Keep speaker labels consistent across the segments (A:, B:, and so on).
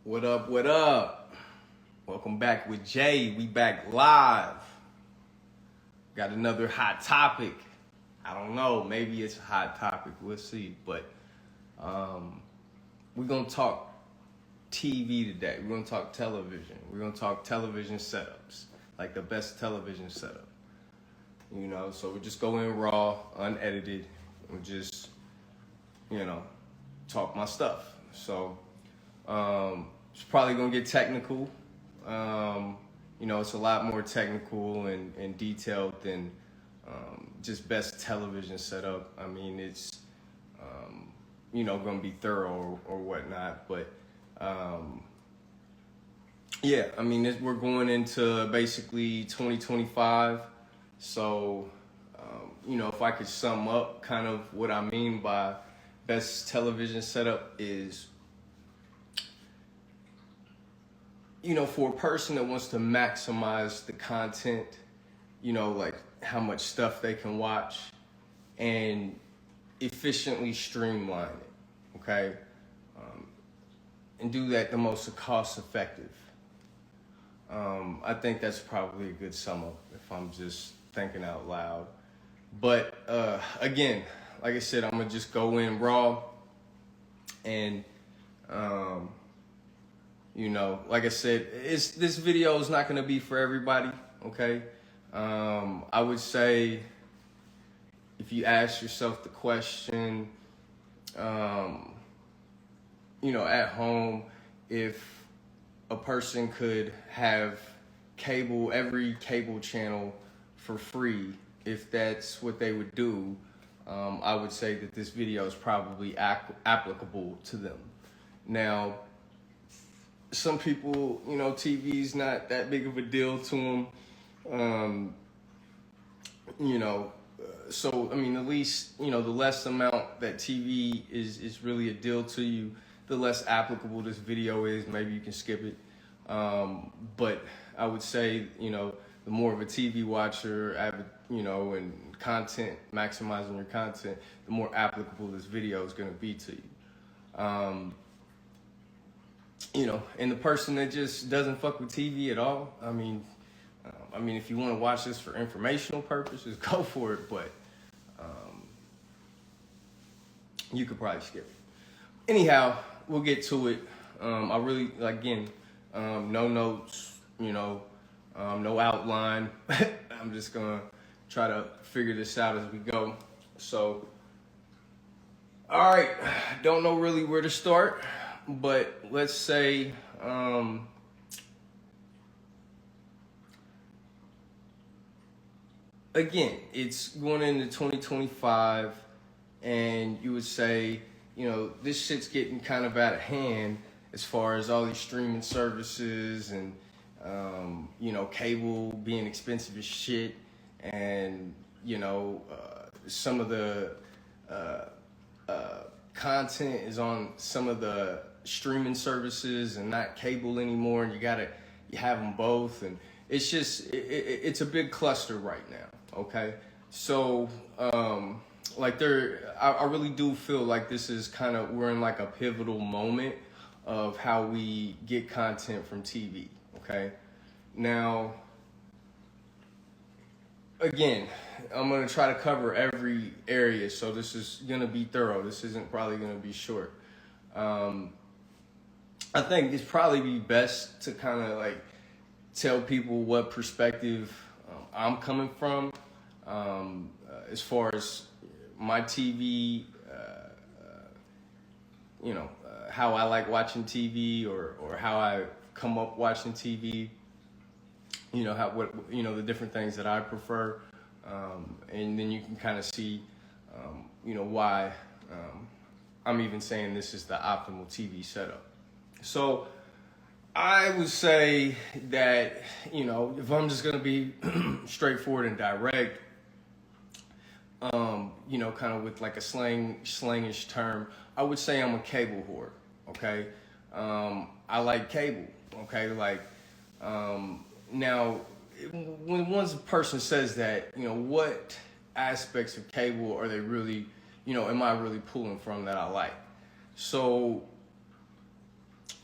A: What up, what up? Welcome back with Jay. We back live. Got another hot topic. I don't know, maybe it's a hot topic, we'll see. But we're gonna talk TV today. We're gonna talk television. We're gonna talk television setups, like the best television setup. You know, so we just go in raw, unedited, and just, talk my stuff. So it's probably gonna get technical. It's a lot more technical and detailed than just best television setup. I mean, it's gonna be thorough or whatnot. But we're going into basically 2025. So if I could sum up kind of what I mean by best television setup is, for a person that wants to maximize the content, like how much stuff they can watch and efficiently streamline it, okay? And do that the most cost effective. I think that's probably a good sum up if I'm just thinking out loud. But again, like I said, I'm gonna just go in raw and like I said, this video is not going to be for everybody, okay? I would say if you ask yourself the question, at home, if a person could have every cable channel for free, if that's what they would do, I would say that this video is probably applicable to them. Now, some people, TV's not that big of a deal to them. So, I mean, at least, the less amount that TV is really a deal to you, the less applicable this video is. Maybe you can skip it. But I would say, the more of a TV watcher, and content, maximizing your content, the more applicable this video is going to be to you. And the person that just doesn't fuck with TV at all, I mean, if you want to watch this for informational purposes, go for it, but you could probably skip it. Anyhow, we'll get to it. I really, again, no notes, no outline. I'm just going to try to figure this out as we go. So, all right, don't know really where to start. But let's say, again, it's going into 2025, and you would say, this shit's getting kind of out of hand as far as all these streaming services and, cable being expensive as shit, and, some of the content is on some of the streaming services and not cable anymore, and you have them both, and it's just it's a big cluster right now, okay? So I really do feel like this is we're in like a pivotal moment of how we get content from TV, okay? Now, again, I'm going to try to cover every area, so this is going to be thorough. This isn't probably going to be short. I think it's probably be best to kind of like tell people what perspective I'm coming from as far as my TV, how I like watching TV or how I come up watching TV, the different things that I prefer. And then you can kind of see, why I'm even saying this is the optimal TV setup. So I would say that, if I'm just going to be straightforward and direct, kind of with like a slangish term, I would say I'm a cable whore, okay? I like cable, okay? Like, now, when one person says that, what aspects of cable are they really, am I really pulling from that I like? So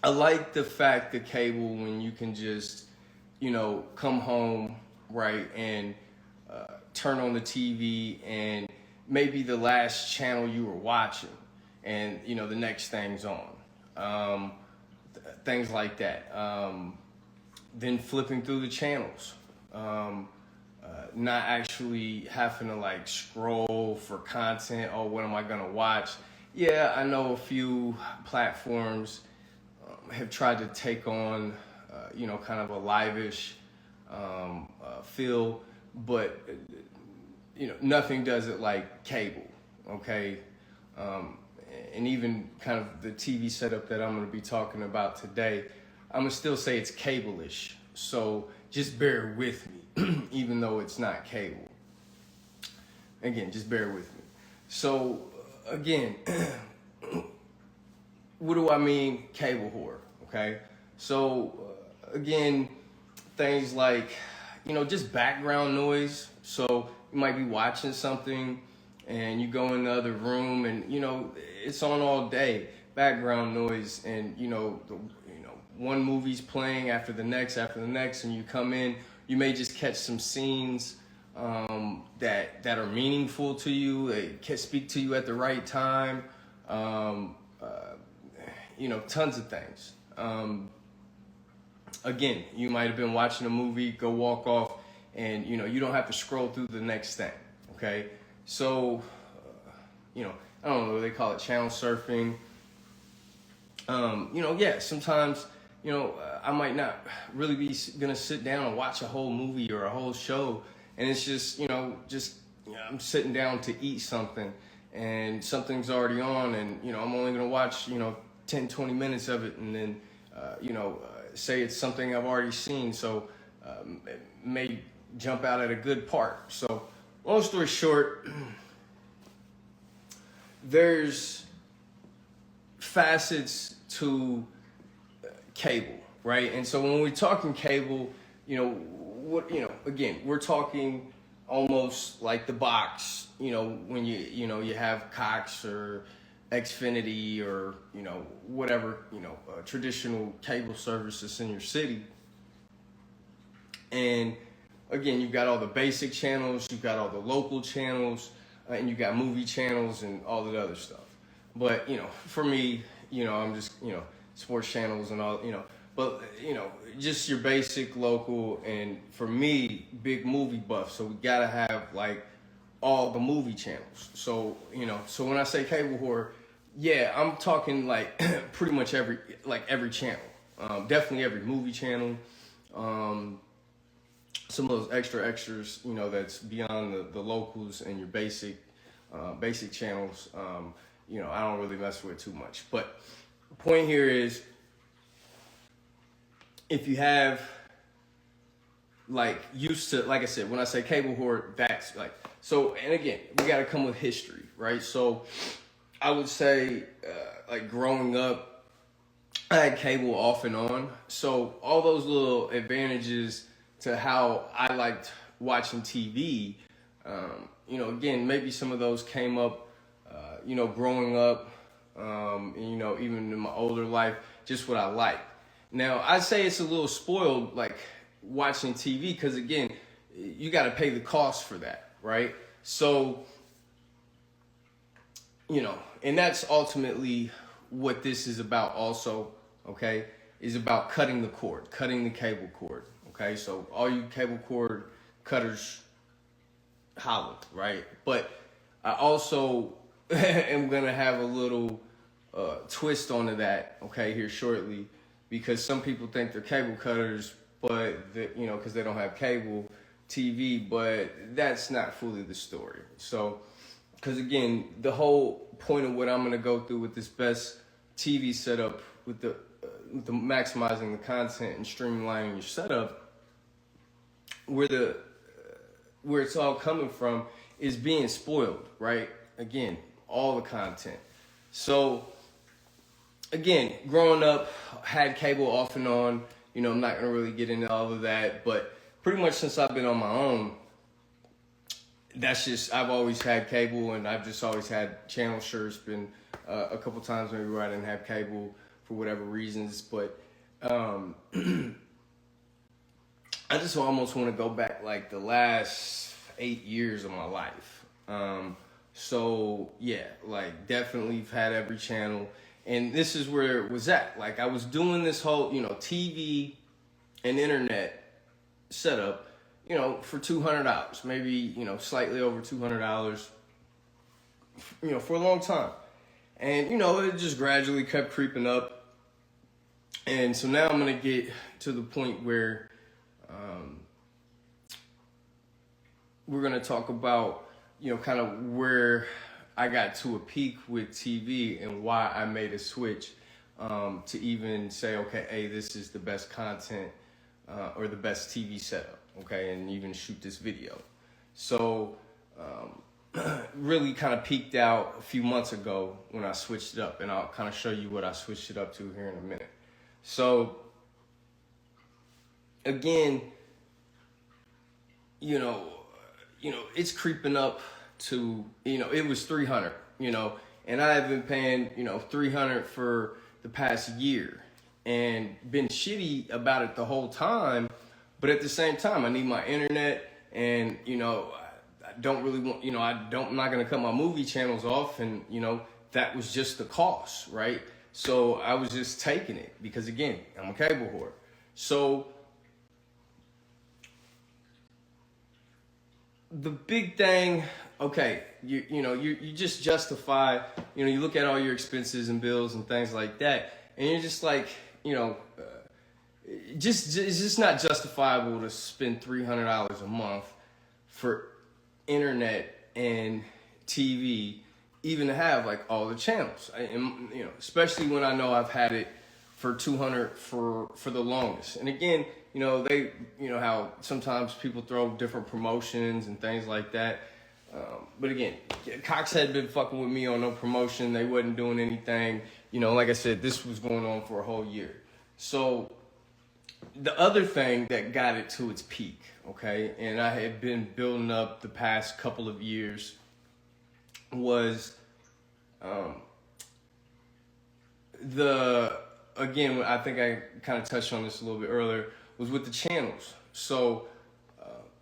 A: I like the fact that cable, when you can just, come home, right, and turn on the TV, and maybe the last channel you were watching, and the next thing's on, things like that. Then flipping through the channels, not actually having to like scroll for content. Oh, what am I gonna watch? Yeah, I know a few platforms have tried to take on, kind of a live-ish feel, but nothing does it like cable, okay? And even kind of the TV setup that I'm going to be talking about today, I'm going to still say it's cable-ish. So just bear with me, even though it's not cable. Again, just bear with me. So again, what do I mean cable horror, okay? So again, things like, just background noise. So you might be watching something and you go in the other room and, it's on all day, background noise, and, one movie's playing after the next, and you come in, you may just catch some scenes that are meaningful to you, they can speak to you at the right time, tons of things. Again, you might have been watching a movie, go walk off, and you don't have to scroll through the next thing. Okay, so I don't know, they call it channel surfing. Sometimes I might not really be gonna sit down and watch a whole movie or a whole show, and it's just I'm sitting down to eat something, and something's already on, and I'm only gonna watch 10-20 minutes of it, and then say it's something I've already seen, so it may jump out at a good part. So long story short, there's facets to cable, right? And so when we're talking cable, again, we're talking almost like the box, when you have Cox or Xfinity or whatever traditional cable services in your city. And again, you've got all the basic channels, you've got all the local channels, and you got movie channels and all that other stuff. But for me, I'm just sports channels and all, but just your basic local. And for me, big movie buff, so we gotta have like all the movie channels. So so when I say cable horror, yeah, I'm talking like pretty much every channel. Definitely every movie channel. Some of those extras, that's beyond the locals and your basic channels. I don't really mess with too much. But the point here is, if you have used to, like I said, when I say cable horror, that's so. And again, we got to come with history, right? So I would say, growing up, I had cable off and on. So all those little advantages to how I liked watching TV, again, maybe some of those came up, growing up, even in my older life, just what I like. Now, I'd say it's a little spoiled, watching TV, because again, you got to pay the cost for that, right? So, and that's ultimately what this is about also, okay, is about cutting the cord, cutting the cable cord, okay? So all you cable cord cutters, holla, right? But I also am going to have a little twist onto that, okay, here shortly, because some people think they're cable cutters, but, because they don't have cable TV, but that's not fully the story. So, because again, the whole point of what I'm going to go through with this best TV setup, with the maximizing the content and streamlining your setup, where it's all coming from is being spoiled, right? Again, all the content. So, again, growing up, had cable off and on. I'm not going to really get into all of that, but pretty much since I've been on my own, I've always had cable, and I've just always had channel shirts. Been a couple times maybe where I didn't have cable for whatever reasons. But I just almost want to go back like the last 8 years of my life. So yeah, like definitely had every channel. And this is where it was at. Like I was doing this whole, TV and internet setup, for $200, maybe, slightly over $200, for a long time. And, it just gradually kept creeping up. And so now I'm going to get to the point where we're going to talk about, kind of where I got to a peak with TV and why I made a switch to even say, okay, hey, this is the best content or the best TV setup, okay, and even shoot this video. So really kind of peaked out a few months ago when I switched it up, and I'll kind of show you what I switched it up to here in a minute. So again, it's creeping up to, it was 300, and I have been paying, 300 for the past year and been shitty about it the whole time. But at the same time, I need my internet, and, I don't really want, I'm not going to cut my movie channels off, and, that was just the cost, right? So I was just taking it because, again, I'm a cable whore. So the big thing, okay, you just justify, you look at all your expenses and bills and things like that, and you're just like, it's just not justifiable to spend $300 a month for internet and TV, even to have like all the channels, and, especially when I know I've had it for $200 for the longest. And again, they, how sometimes people throw different promotions and things like that. But again, Cox had been fucking with me on no promotion. They wasn't doing anything. Like I said, this was going on for a whole year. So the other thing that got it to its peak, okay, and I had been building up the past couple of years, was again, I think I kind of touched on this a little bit earlier, was with the channels. So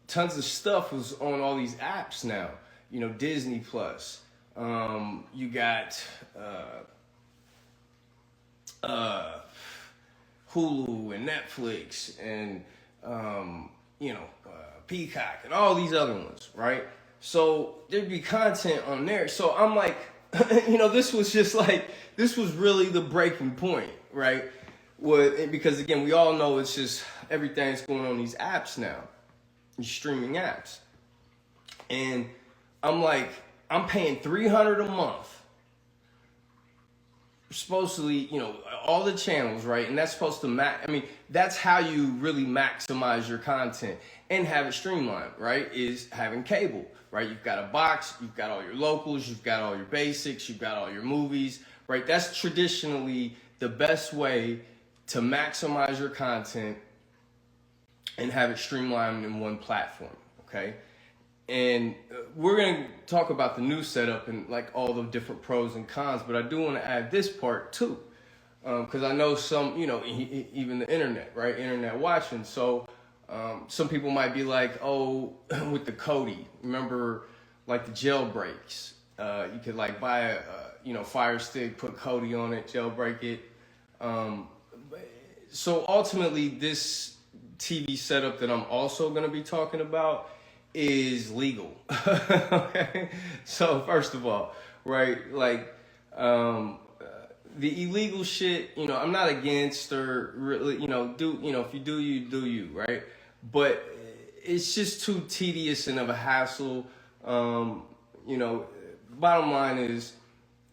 A: tons of stuff was on all these apps now. Disney Plus. You got Hulu and Netflix and Peacock and all these other ones, right? So there'd be content on there. So I'm like, this was really the breaking point, right? Because again, we all know it's just everything's going on these apps now, these streaming apps. And I'm like, I'm paying $300 a month. Supposedly, all the channels, right? And that's supposed to that's how you really maximize your content and have it streamlined, right? Is having cable, right? You've got a box, you've got all your locals, you've got all your basics, you've got all your movies, right? That's traditionally the best way to maximize your content and have it streamlined in one platform, okay? And we're going to talk about the new setup and like all the different pros and cons, but I do want to add this part too, because I know some, even the internet, right? Internet watching. So some people might be like, oh, with the Kodi, remember like the jailbreaks? You could like buy a, Fire Stick, put Kodi on it, jailbreak it. So ultimately, this TV setup that I'm also going to be talking about is legal. Okay? So first of all, right, like the illegal shit, I'm not against or really, if you do you, right? But it's just too tedious and of a hassle. Bottom line is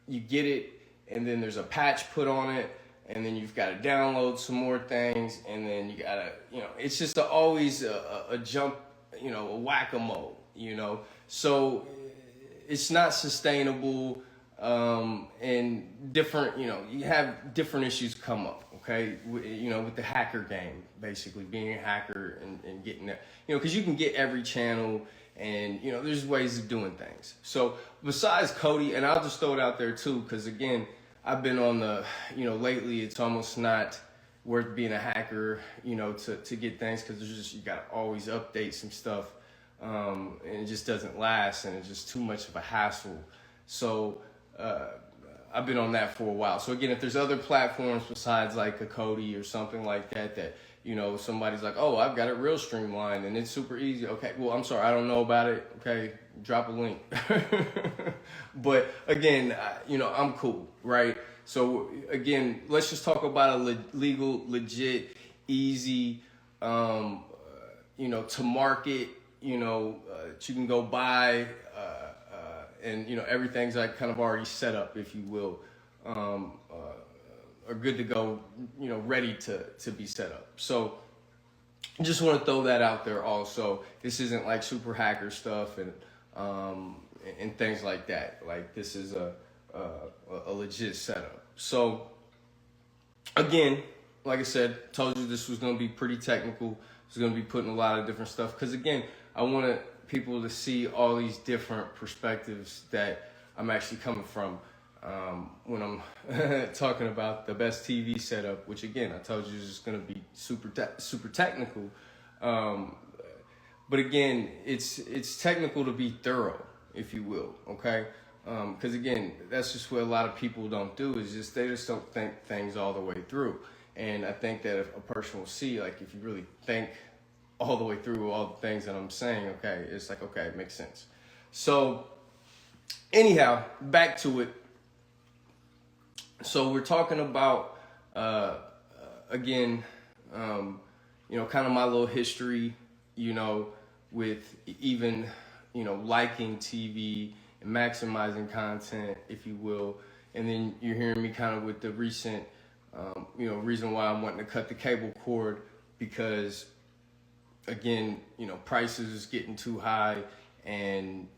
A: you get it and then there's a patch put on it, and then you've got to download some more things, and then you got to, it's just always a jump, a whack-a-mole, So it's not sustainable, and different, you have different issues come up, okay? With the hacker game, basically, being a hacker and getting that, because you can get every channel, and, there's ways of doing things. So besides Kodi, and I'll just throw it out there too, because again, I've been on the, lately it's almost not worth being a hacker, to get things, because there's just, you got to always update some stuff, and it just doesn't last, and it's just too much of a hassle. So I've been on that for a while. So again, if there's other platforms besides like a Kodi or something like that, somebody's like, oh, I've got it real streamlined and it's super easy. Okay, well, I'm sorry, I don't know about it. Okay, drop a link. But again, I'm cool, right? So again, let's just talk about a legal, legit, easy, to market, that you can go buy, and everything's like kind of already set up, if you will, are good to go, ready to be set up. So just want to throw that out there also. This isn't like super hacker stuff and things like that. Like, this is a legit setup. So again, like I said, told you this was going to be pretty technical. It's going to be putting a lot of different stuff, because again, I want people to see all these different perspectives that I'm actually coming from when I'm talking about the BestTV setup, which again, I told you is just going to be super technical. But again, it's technical to be thorough, if you will, okay? Because again, that's just what a lot of people don't do, is just they just don't think things all the way through. And I think that if a person will see, like, if you really think all the way through all the things that I'm saying, okay, it's like, okay, it makes sense. So anyhow, back to it. So we're talking about, again, kind of my little history, with even, liking TV and maximizing content, if you will. And then you're hearing me kind of with the recent, reason why I'm wanting to cut the cable cord, because again, prices is getting too high, and,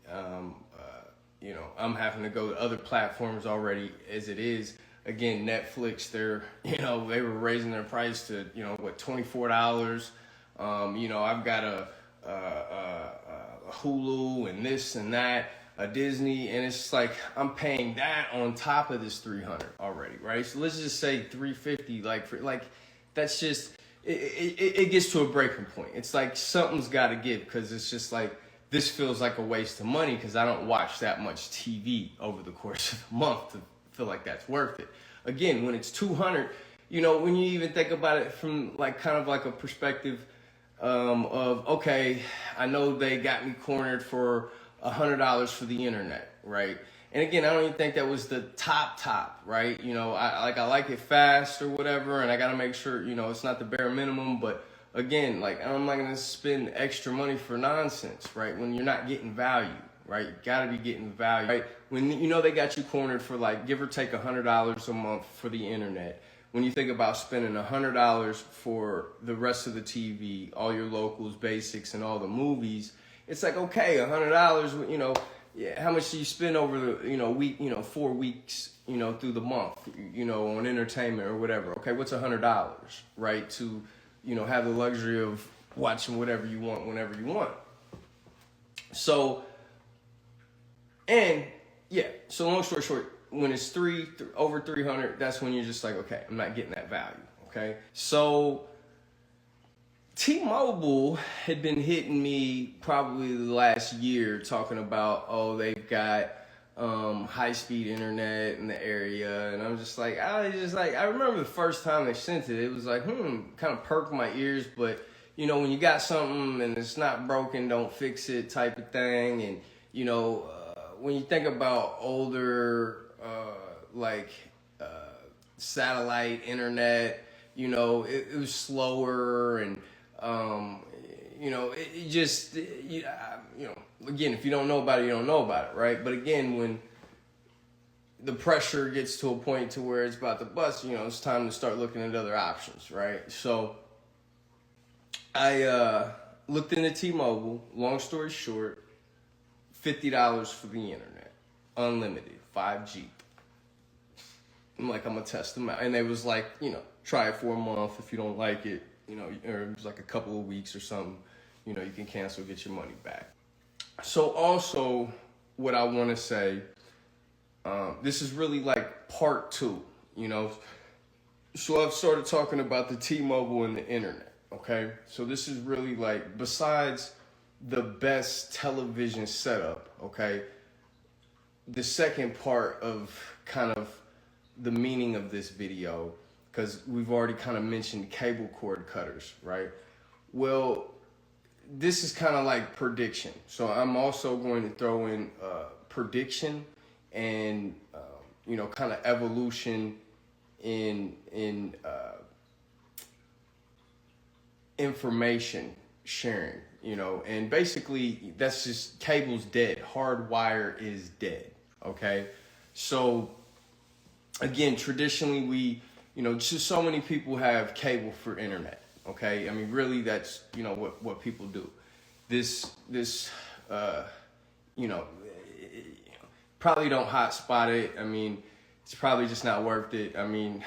A: I'm having to go to other platforms already as it is. Again, Netflix, they were raising their price to, $24. I've got a Hulu and this and that, a Disney, and it's just like, I'm paying that on top of this $300 already, right? So let's just say $350, that's just, it gets to a breaking point. It's like something's got to give, because it's just like, this feels like a waste of money, because I don't watch that much TV over the course of a month to feel like that's worth it. Again, when it's $200, when you even think about it from like kind of like a perspective of, okay, I know they got me cornered for $100 for the internet, right? And again, I don't even think that was the top, right? I like it fast or whatever, and I got to make sure, it's not the bare minimum. But again, like, I'm not going to spend extra money for nonsense, right? When you're not getting value, right? You got to be getting value, right? When, they got you cornered for like, give or take $100 a month for the internet. When you think about spending $100 for the rest of the TV, all your locals, basics, and all the movies, it's like, okay, $100, yeah, how much do you spend over the, week, 4 weeks, through the month, on entertainment or whatever? Okay, what's $100, right? To, have the luxury of watching whatever you want, whenever you want. So, and yeah, so long story short, when it's over 300, that's when you're just like, okay, I'm not getting that value, okay? So T-Mobile had been hitting me probably the last year talking about, oh, they've got high-speed internet in the area, and I'm just like, I remember the first time they sent it, it was like, kind of perked my ears, but, when you got something and it's not broken, don't fix it type of thing. And, when you think about older, satellite internet, it was slower, and, it just, again, if you don't know about it, you don't know about it, right? But again, when the pressure gets to a point to where it's about to bust, it's time to start looking at other options, right? So I looked into T-Mobile. Long story short, $50 for the internet, unlimited, 5G. I'm like, I'm gonna test them out, and they was like, try it for a month. If you don't like it, or it was like a couple of weeks or something, you can cancel, get your money back. So also, what I want to say this is really like part two, you know. So I've started talking about the T-Mobile and the internet, okay? So this is really like, besides the best television setup, okay, the second part of kind of the meaning of this video, because we've already kind of mentioned cable cord cutters, right? Well, this is kind of like prediction. So I'm also going to throw in prediction and, you know, kind of evolution in information sharing, you know, and basically that's just, cable's dead. Hardwire is dead, okay? So again, traditionally we, you know, just so many people have cable for internet, okay? I mean, really that's, you know, what people do. This, you know, probably don't hotspot it. I mean, it's probably just not worth it. I mean,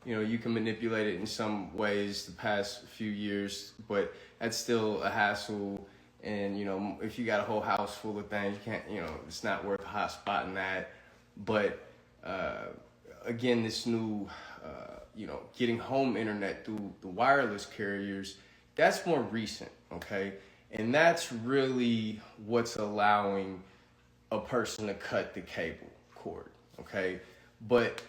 A: you know, you can manipulate it in some ways the past few years, but that's still a hassle. And, you know, if you got a whole house full of things, you can't, you know, it's not worth hotspotting that. But, again, this new, you know, getting home internet through the wireless carriers, that's more recent, okay? And that's really what's allowing a person to cut the cable cord, okay? But,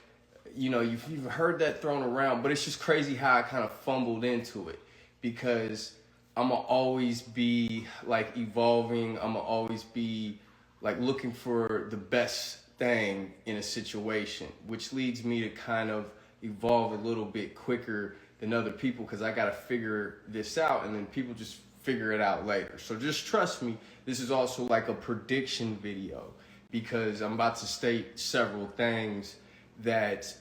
A: you know, you've heard that thrown around, but it's just crazy how I kind of fumbled into it, because I'm gonna always be like evolving. I'm gonna always be like looking for the best thing in a situation, which leads me to kind of evolve a little bit quicker than other people, because I got to figure this out, and then people just figure it out later. So just trust me, this is also like a prediction video, because I'm about to state several things that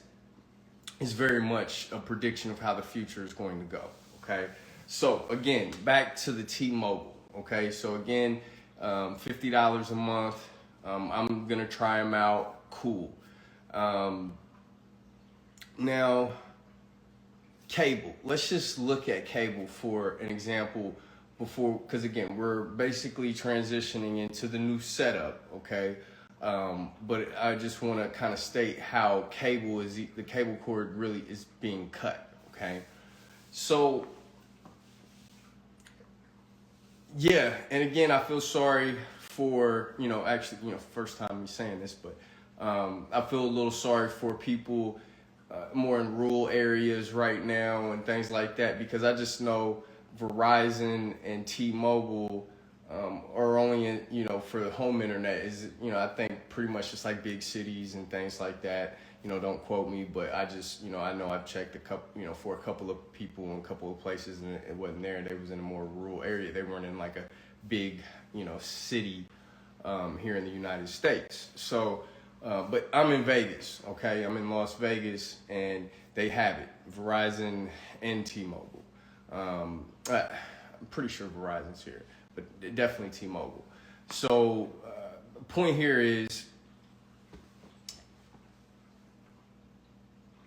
A: is very much a prediction of how the future is going to go, okay? So again, back to the T-Mobile, okay? So again, $50 a month. I'm gonna try them out, cool. Now, cable. Let's just look at cable for an example before, because again, we're basically transitioning into the new setup, okay? But I just want to kind of state how the cable cord really is being cut, okay? So, yeah, and again, I feel sorry for, you know, actually, you know, first time me saying this, but I feel a little sorry for people more in rural areas right now and things like that, because I just know Verizon and T-Mobile are only in, you know, for the home internet is, you know, I think pretty much just like big cities and things like that. You know, don't quote me, but I just, you know, I know I've checked for a couple of people in a couple of places, and it wasn't there. They was in a more rural area. They weren't in like a big, you know, city here in the United States. So, but I'm in Vegas, okay? I'm in Las Vegas, and they have it, Verizon and T-Mobile. I'm pretty sure Verizon's here, but definitely T-Mobile. So, the point here is,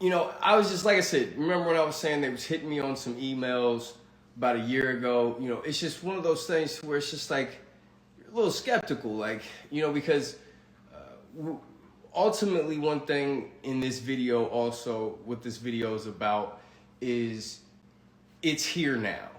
A: you know, I was just, like I said, remember when I was saying they was hitting me on some emails about a year ago? You know, it's just one of those things where it's just like, you're a little skeptical, like, you know, because ultimately one thing in this video, also what this video is about, is it's here now,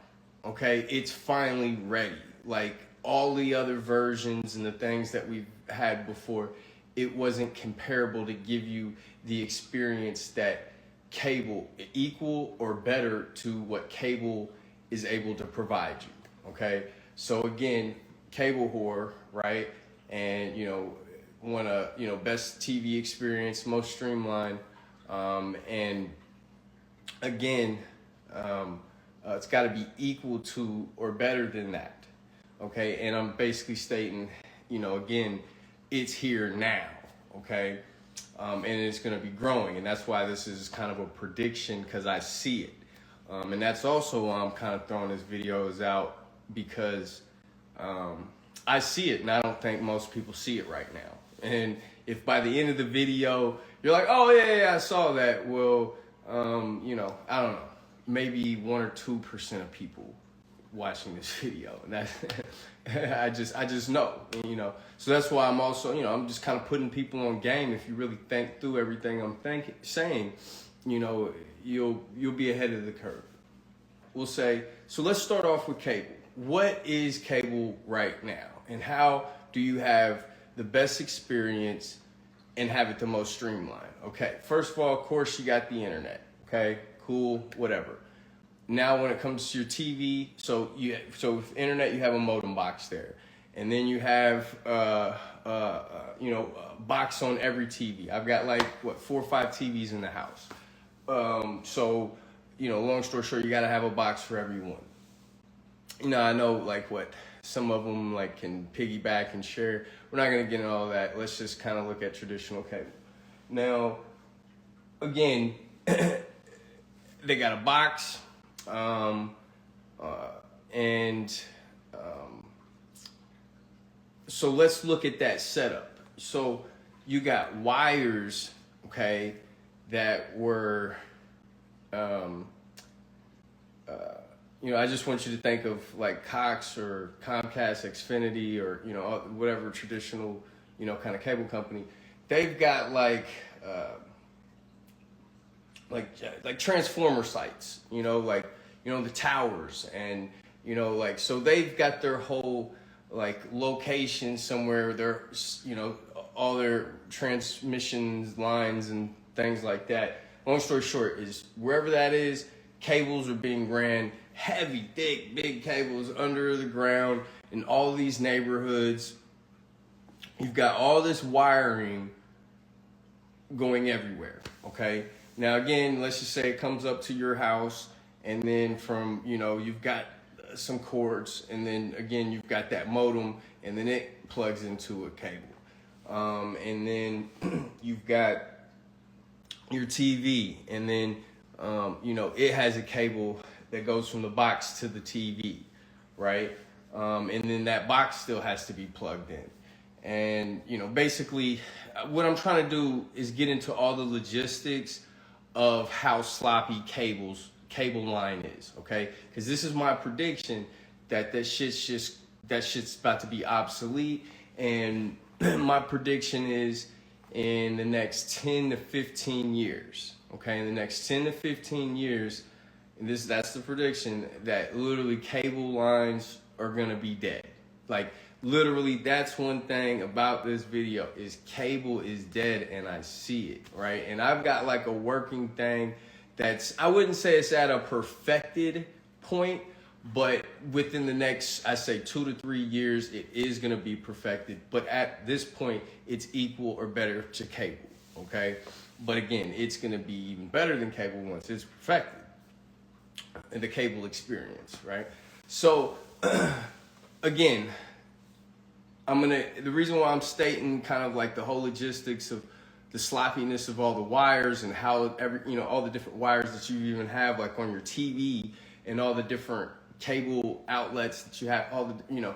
A: okay? It's finally ready. Like all the other versions and the things that we've had before, it wasn't comparable to give you the experience that cable, equal or better to what cable is able to provide you, okay? So again, cable whore, right? And, you know, want a, you know, best TV experience, most streamlined, and again, it's got to be equal to or better than that, okay? And I'm basically stating, you know, again, it's here now, okay? And it's going to be growing, and that's why this is kind of a prediction, because I see it. And that's also why I'm kind of throwing this videos out, because I see it, and I don't think most people see it right now. And if by the end of the video you're like, oh yeah, I saw that, well, you know, I don't know, maybe 1 or 2% of people watching this video. And that I just know, you know. So that's why I'm also, you know, I'm just kind of putting people on game. If you really think through everything I'm saying, you know, you'll be ahead of the curve. We'll say, so let's start off with cable. What is cable right now? And how do you have the best experience and have it the most streamlined? Okay, first of all, of course, you got the internet. Okay, cool, whatever. Now, when it comes to your TV, so with internet, you have a modem box there, and then you have you know, a box on every TV. I've got like 4 or 5 TVs in the house. So, you know, long story short, you got to have a box for everyone. You know, I know like what some of them like can piggyback and share. We're not gonna get into all that. Let's just kind of look at traditional cable. Now, again, they got a box. So let's look at that setup. So you got wires, okay, that were, you know, I just want you to think of like Cox or Comcast, Xfinity, or, you know, whatever traditional, you know, kind of cable company. They've got like transformer sites, you know, like, you know, the towers, and, you know, like, so they've got their whole like location somewhere, their, you know, all their transmissions lines and things like that. Long story short is wherever that is, cables are being ran, heavy, thick, big cables under the ground in all these neighborhoods. You've got all this wiring going everywhere, okay? Now, again, let's just say it comes up to your house, and then from, you know, you've got some cords, and then, again, you've got that modem, and then it plugs into a cable. And then you've got your TV, and then, you know, it has a cable that goes from the box to the TV, right? And then that box still has to be plugged in. And, you know, basically what I'm trying to do is get into all the logistics of how sloppy cable line is, okay? Because this is my prediction that that shit's about to be obsolete. And my prediction is in the next 10 to 15 years, okay? In the next 10 to 15 years, and that's the prediction, that literally cable lines are gonna be dead. Like, literally, that's one thing about this video is cable is dead, and I see it, right? And I've got like a working thing that's, I wouldn't say it's at a perfected point, but within the next, I say 2 to 3 years, it is gonna be perfected. But at this point, it's equal or better to cable, okay? But again, it's gonna be even better than cable once it's perfected, and the cable experience, right? So, again, the reason why I'm stating kind of like the whole logistics of the sloppiness of all the wires and how all the different wires that you even have like on your TV and all the different cable outlets that you have, all the,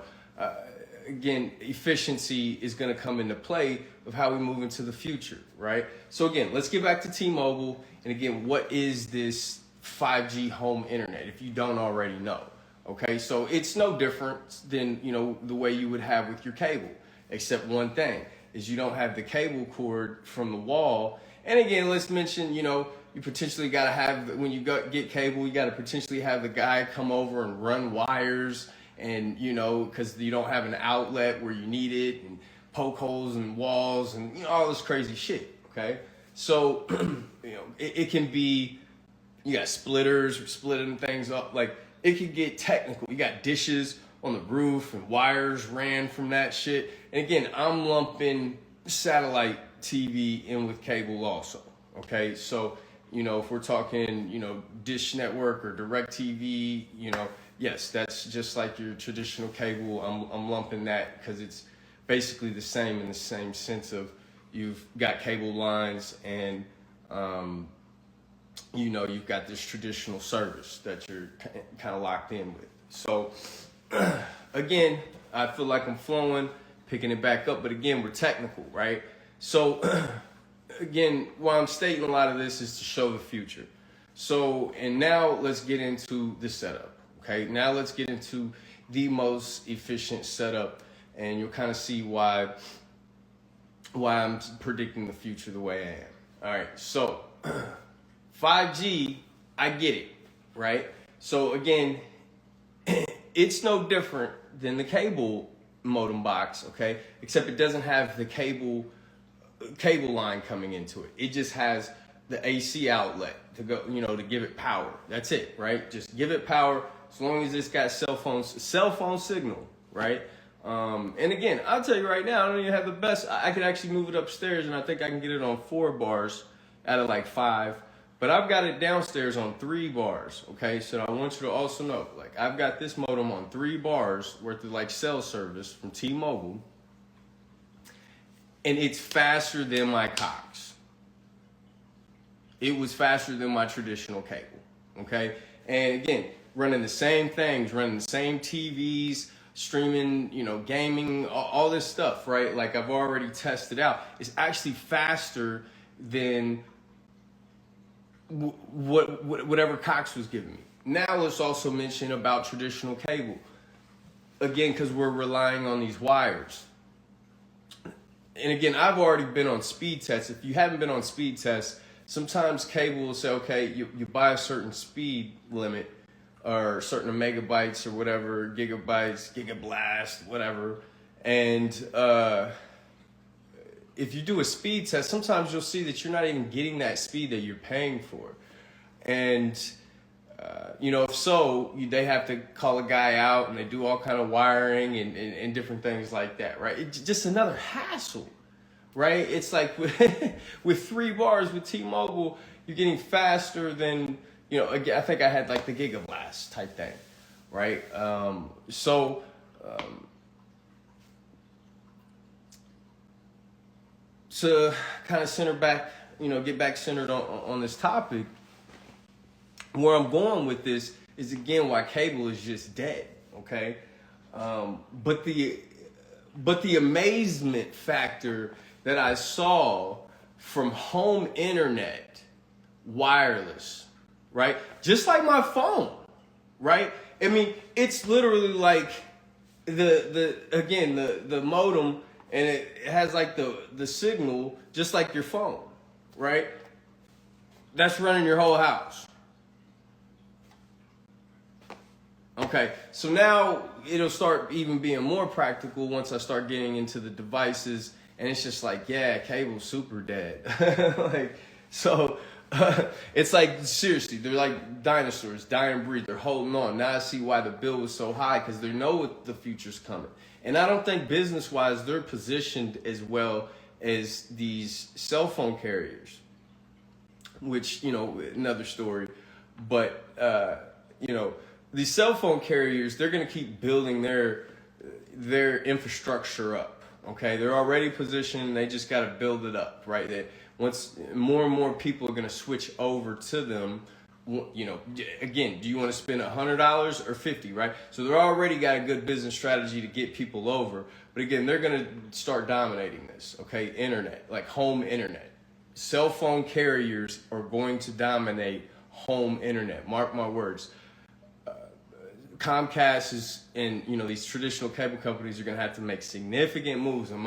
A: again, efficiency is going to come into play of how we move into the future, right? So again, let's get back to T-Mobile. And again, what is this 5G home internet if you don't already know? Okay, so it's no different than, you know, the way you would have with your cable, except one thing is you don't have the cable cord from the wall. And again, let's mention, you know, you potentially got to have, when you get cable, you got to potentially have the guy come over and run wires, and, you know, because you don't have an outlet where you need it, and poke holes in walls, and, you know, all this crazy shit, okay? So, you know, it can be, you got splitters, splitting things up, like, it could get technical. You got dishes on the roof and wires ran from that shit. And again, I'm lumping satellite TV in with cable also, okay? So, you know, if we're talking, you know, Dish Network or DirectTV, you know, yes, that's just like your traditional cable. I'm lumping that because it's basically the same in the same sense of you've got cable lines and, you know, you've got this traditional service that you're kind of locked in with. So, again, I feel like I'm flowing, picking it back up, but again, we're technical, right? So, again, why I'm stating a lot of this is to show the future. So, and now let's get into the setup, Okay, now let's get into the most efficient setup, and you'll kind of see why I'm predicting the future the way I am. All right, so 5G, I get it, right? So again, it's no different than the cable modem box, okay? Except it doesn't have the cable line coming into it. It just has the AC outlet to go, to give it power. That's it, right? Just give it power as long as it's got cell phone signal, right? And again, I'll tell you right now, I don't even have the best. I could actually move it upstairs, and I think I can get it on 4 bars out of like 5. But I've got it downstairs on 3 bars, okay? So I want you to also know, like, I've got this modem on 3 bars worth of like cell service from T-Mobile, and it's faster than my Cox. It was faster than my traditional cable, okay? And again, running the same things, running the same TVs, streaming, gaming, all this stuff, right? Like I've already tested out. It's actually faster than whatever Cox was giving me. Now let's also mention about traditional cable. Again, because we're relying on these wires. And again, I've already been on speed tests. If you haven't been on speed tests, sometimes cable will say, okay, you buy a certain speed limit or certain megabytes or whatever, gigabytes, gigablast, whatever. And if you do a speed test, sometimes you'll see that you're not even getting that speed that you're paying for. And, if so, they have to call a guy out, and they do all kind of wiring and different things like that, right? It's just another hassle, right? It's like with 3 bars with T-Mobile, you're getting faster than, I think I had like the gigablast type thing, right? To kind of center back, get back centered on this topic, where I'm going with this is, again, why cable is just dead, okay? But the amazement factor that I saw from home internet, wireless, right? Just like my phone, right? I mean, it's literally like the modem, and it has like the signal just like your phone, right? That's running your whole house. Okay, so now it'll start even being more practical once I start getting into the devices, and it's just like, yeah, cable's super dead. It's like, seriously, they're like dinosaurs, dying breed. They're holding on. Now I see why the bill was so high, because they know what the future's coming. And I don't think business-wise they're positioned as well as these cell phone carriers, which, another story. But, these cell phone carriers, they're going to keep building their infrastructure up, okay? They're already positioned. They just got to build it up, right? That once more and more people are going to switch over to them, again, do you want to spend $100 or $50, right? So they're already got a good business strategy to get people over. But again, they're going to start dominating this, okay? Internet, like home internet. Cell phone carriers are going to dominate home internet. Mark my words. Comcast is, and these traditional cable companies are going to have to make significant moves. And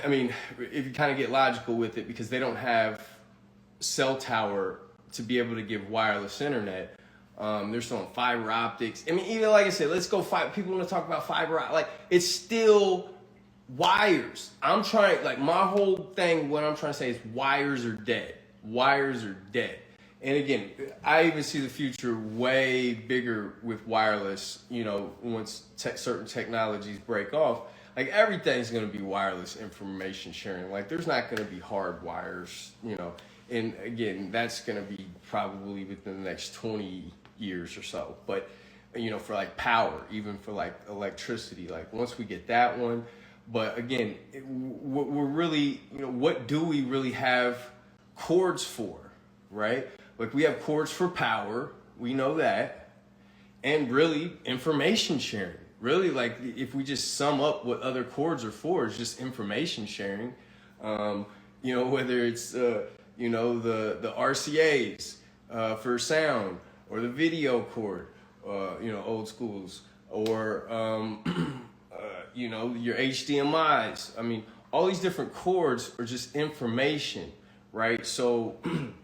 A: if you kind of get logical with it, because they don't have cell tower to be able to give wireless internet, they're still on fiber optics. I mean, even like I said, let's go people want to talk about fiber, like it's still wires. I'm trying, like my whole thing, what I'm trying to say is wires are dead. Wires are dead. And again, I even see the future way bigger with wireless, once certain technologies break off. Like everything's going to be wireless information sharing. Like there's not going to be hard wires, and again, that's going to be probably within the next 20 years or so. But, for like power, even for like electricity, like once we get that one. But again, we're really, what do we really have cords for, right? Like we have cords for power, we know that, and really information sharing. Really, like if we just sum up what other cords are for, it's just information sharing. Whether it's the RCAs for sound, or the video cord, old schools, or your HDMI's. I mean, all these different cords are just information, right? So, and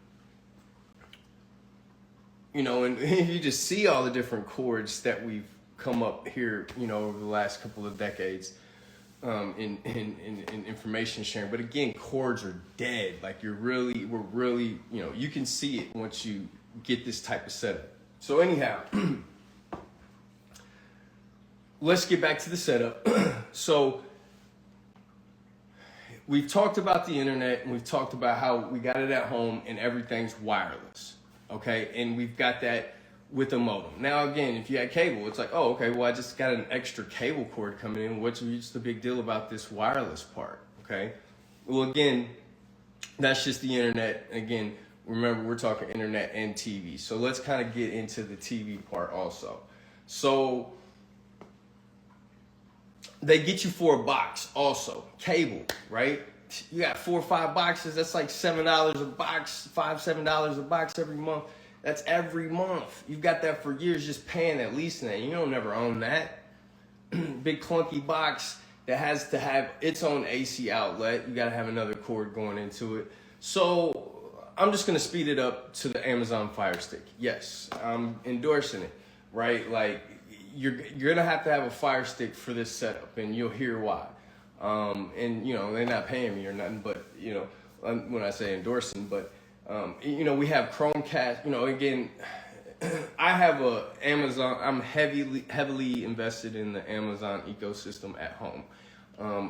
A: if you just see all the different cords that we've come up here, over the last couple of decades, in information sharing. But again, cords are dead. Like we're really, you can see it once you get this type of setup. So anyhow, let's get back to the setup. So we've talked about the internet, and we've talked about how we got it at home and everything's wireless. Okay, and we've got that with a modem. Now again, if you had cable, it's like, oh, okay, well I just got an extra cable cord coming in. What's the big deal about this wireless part? Okay, well again, that's just the internet. Again, remember we're talking internet and TV. So let's kind of get into the TV part also. So they get you for a box also, cable, right? You got 4 or 5 boxes. That's like $7 a box, $7 a box every month. That's every month. You've got that for years, just paying that, leasing that. You don't never own that. Big clunky box that has to have its own AC outlet. You got to have another cord going into it. So I'm just going to speed it up to the Amazon Fire Stick. Yes, I'm endorsing it, right? Like you're going to have a Fire Stick for this setup, and you'll hear why. And they're not paying me or nothing, but when I say endorsing, but we have ChromeCast. Again, I have a Amazon. I'm heavily invested in the Amazon ecosystem at home.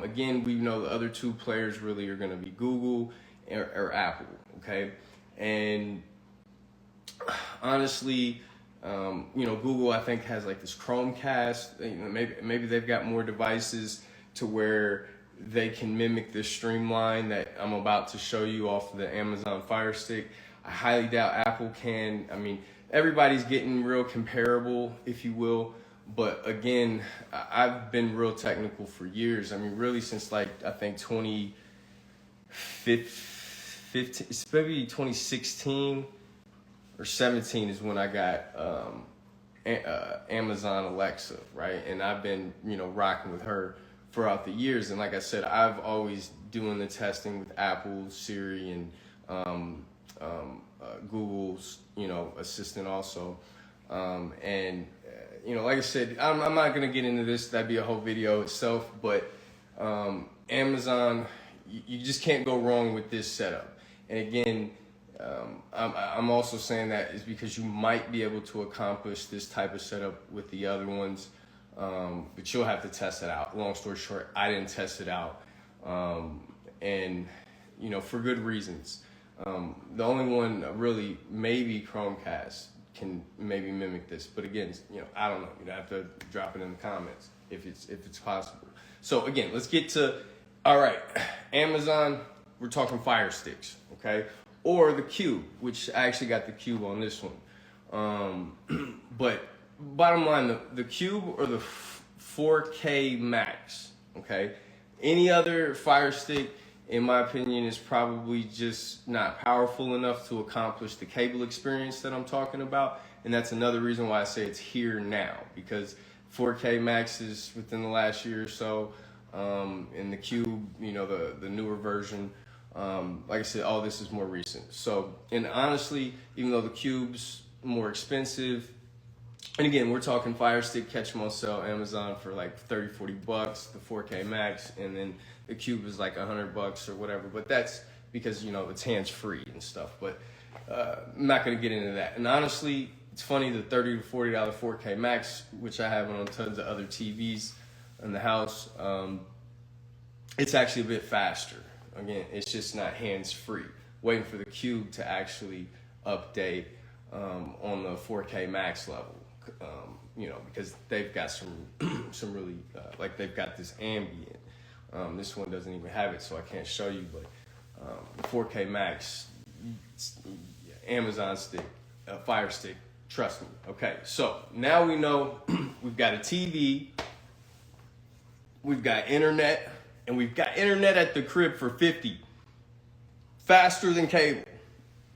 A: Again, we know the other 2 players really are going to be Google or Apple. Okay, and honestly, Google I think has like this ChromeCast. Maybe they've got more devices to where they can mimic this streamline that I'm about to show you off of the Amazon Fire Stick. I highly doubt Apple can. I mean, everybody's getting real comparable, if you will. But again, I've been real technical for years. I mean, really since like, I think 2015, it's maybe 2016 or 17 is when I got Amazon Alexa, right? And I've been, rocking with her throughout the years. And like I said, I've always doing the testing with Apple, Siri, and Google's, assistant also. Like I said, I'm not going to get into this. That'd be a whole video itself. But Amazon, you just can't go wrong with this setup. And again, I'm also saying that is because you might be able to accomplish this type of setup with the other ones. But you'll have to test it out. Long story short, I didn't test it out. And for good reasons. The only one really, maybe Chromecast can maybe mimic this. But again, I don't know. You'd have to drop it in the comments if it's possible. So again, let's get to, all right, Amazon, we're talking Fire Sticks, okay? Or the Cube, which I actually got the Cube on this one. But bottom line, the Cube or the 4K Max, okay? Any other Fire Stick, in my opinion, is probably just not powerful enough to accomplish the cable experience that I'm talking about. And that's another reason why I say it's here now, because 4K Max is within the last year or so. And the Cube, the newer version, like I said, all this is more recent. So, and honestly, even though the Cube's more expensive, and again, we're talking Fire Stick, catch them on sale, Amazon for like 30, 40 bucks, the 4K Max, and then the Cube is like 100 bucks or whatever. But that's because, it's hands-free and stuff. But I'm not going to get into that. And honestly, it's funny, the $30 to $40 4K Max, which I have on tons of other TVs in the house, it's actually a bit faster. Again, it's just not hands-free. Waiting for the Cube to actually update on the 4K Max level. Because they've got some really, like they've got this ambient. This one doesn't even have it, so I can't show you, but 4K Max, Amazon stick, Fire Stick, trust me. Okay, so now we know we've got a TV, we've got internet, and we've got internet at the crib for $50. Faster than cable.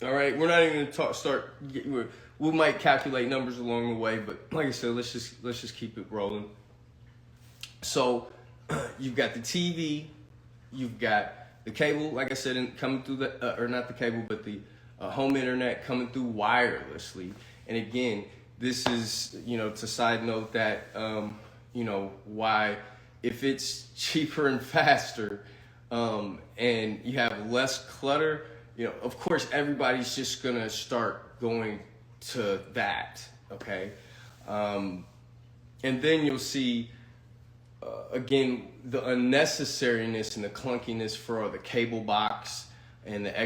A: All right, we're not even gonna we might calculate numbers along the way, but like I said, let's just keep it rolling. So you've got the TV, you've got the cable, like I said, coming through or not the cable, but the home internet coming through wirelessly. And again, this is, to side note that, why if it's cheaper and faster, and you have less clutter, of course, everybody's just gonna start going to that, okay? And then you'll see, again, the unnecessariness and the clunkiness for the cable box and the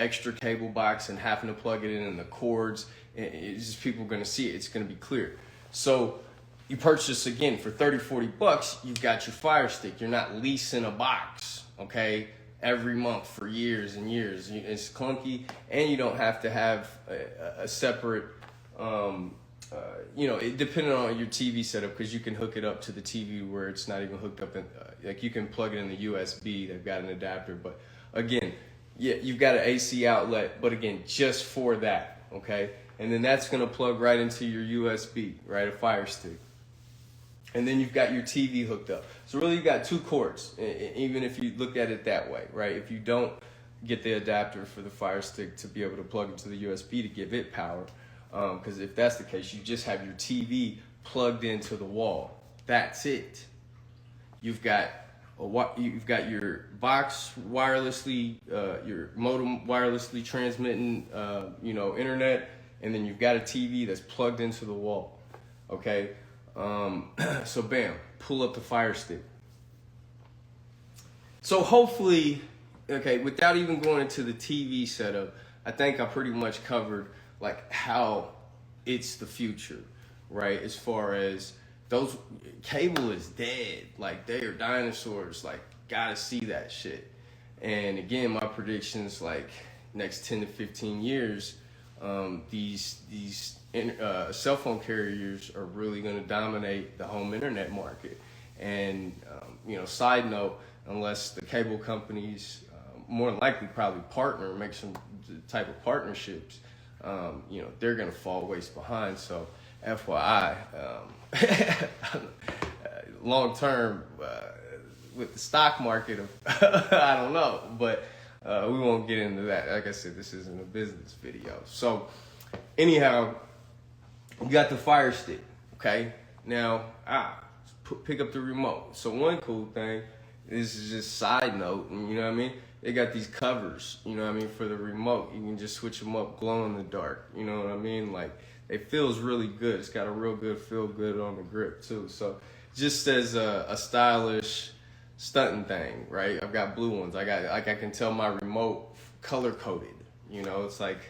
A: extra cable box and having to plug it in and the cords. It's just people are going to see it. It's going to be clear. So you purchase, again, for $30-40, you've got your Fire Stick. You're not leasing a box, okay, every month for years and years. It's clunky, and you don't have to have a separate, depending on your TV setup, because you can hook it up to the TV where it's not even hooked up. Like you can plug it in the USB. They've got an adapter, but again, yeah, you've got an AC outlet, but again, just for that, okay? And then that's gonna plug right into your USB, right? A Fire Stick. And then you've got your TV hooked up. So really you got two cords, even if you look at it that way, right? If you don't get the adapter for the Fire Stick to be able to plug into the USB to give it power, because if that's the case, you just have your TV plugged into the wall. That's it. You've got your box wirelessly, your modem wirelessly transmitting, internet, and then you've got a TV that's plugged into the wall. Okay, so bam, pull up the Fire Stick. So hopefully, okay, without even going into the TV setup, I think I pretty much covered like how it's the future, right? As far as those, cable is dead. Like, they are dinosaurs. Like, gotta see that shit. And again, my predictions, like, next 10 to 15 years, these cell phone carriers are really going to dominate the home internet market. And, side note, unless the cable companies more than likely probably partner, make some type of partnerships, they're going to fall waist behind. So FYI, long term with the stock market, I don't know, but we won't get into that. Like I said, this isn't a business video. So anyhow, you got the Fire Stick, okay? Now, pick up the remote. So one cool thing, this is just side note, you know what I mean? They got these covers, for the remote. You can just switch them up, glow in the dark, you know what I mean? Like, it feels really good. It's got a real good feel good on the grip too. So just as a stylish stunting thing, right? I've got blue ones. I can tell my remote color coded. It's like,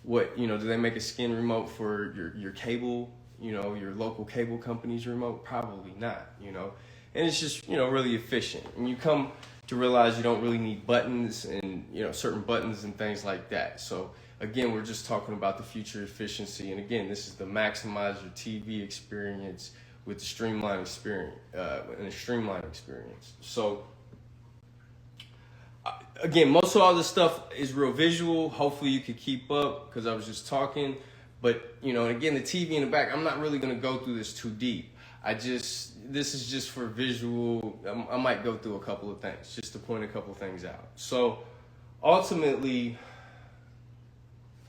A: what, do they make a skin remote for your cable, your local cable company's remote? Probably not, And it's just, really efficient. And you come to realize you don't really need buttons and, certain buttons and things like that. So again, we're just talking about the future efficiency. And again, this is the maximize your TV experience with the streamlined experience, So again, most of all this stuff is real visual. Hopefully you can keep up because I was just talking. But, again, the TV in the back, I'm not really going to go through this too deep. This is just for visual. I might go through a couple of things just to point a couple of things out. So ultimately,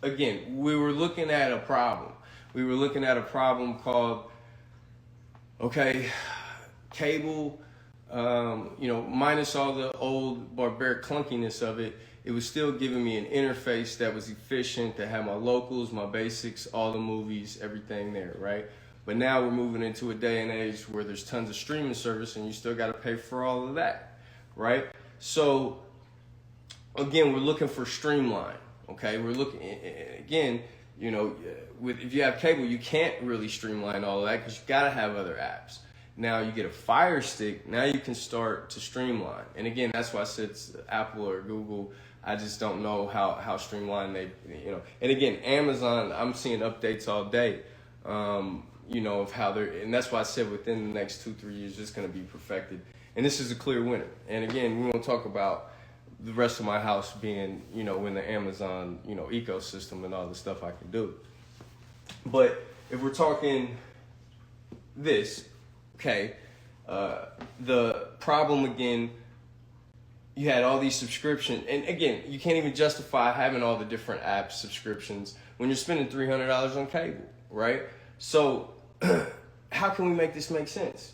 A: again, we were looking at a problem. We were looking at a problem called, okay, cable, minus all the old barbaric clunkiness of it, it was still giving me an interface that was efficient, that had my locals, my basics, all the movies, everything there, right? But now we're moving into a day and age where there's tons of streaming service and you still got to pay for all of that, right? So, again, we're looking for streamline, okay? We're looking, again, if you have cable, you can't really streamline all of that because you got to have other apps. Now you get a Fire Stick, now you can start to streamline. And again, that's why I said it's Apple or Google. I just don't know how streamlined they, And again, Amazon, I'm seeing updates all day, of how they're, and that's why I said within the next 2-3 years, it's going to be perfected. And this is a clear winner. And again, we won't talk about the rest of my house being, you know, in the Amazon, you know, ecosystem and all the stuff I can do. But if we're talking this, okay, the problem again, you had all these subscriptions, and again, you can't even justify having all the different app subscriptions when you're spending $300 on cable, right? So how can we make this make sense?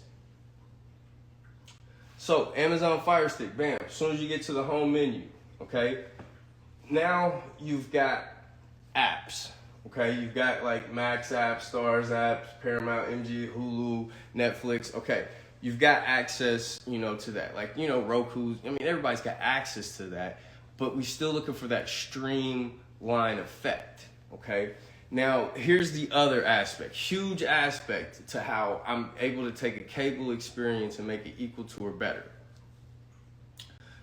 A: So Amazon Fire Stick, bam, as soon as you get to the home menu, okay, now you've got apps, okay? You've got like Max apps, Stars apps, Paramount, MG, Hulu, Netflix, okay. You've got access, you know, to that. Like, you know, Roku, I mean, everybody's got access to that, but we're still looking for that streamline effect, okay? Now, here's the other aspect, huge aspect to how I'm able to take a cable experience and make it equal to or better.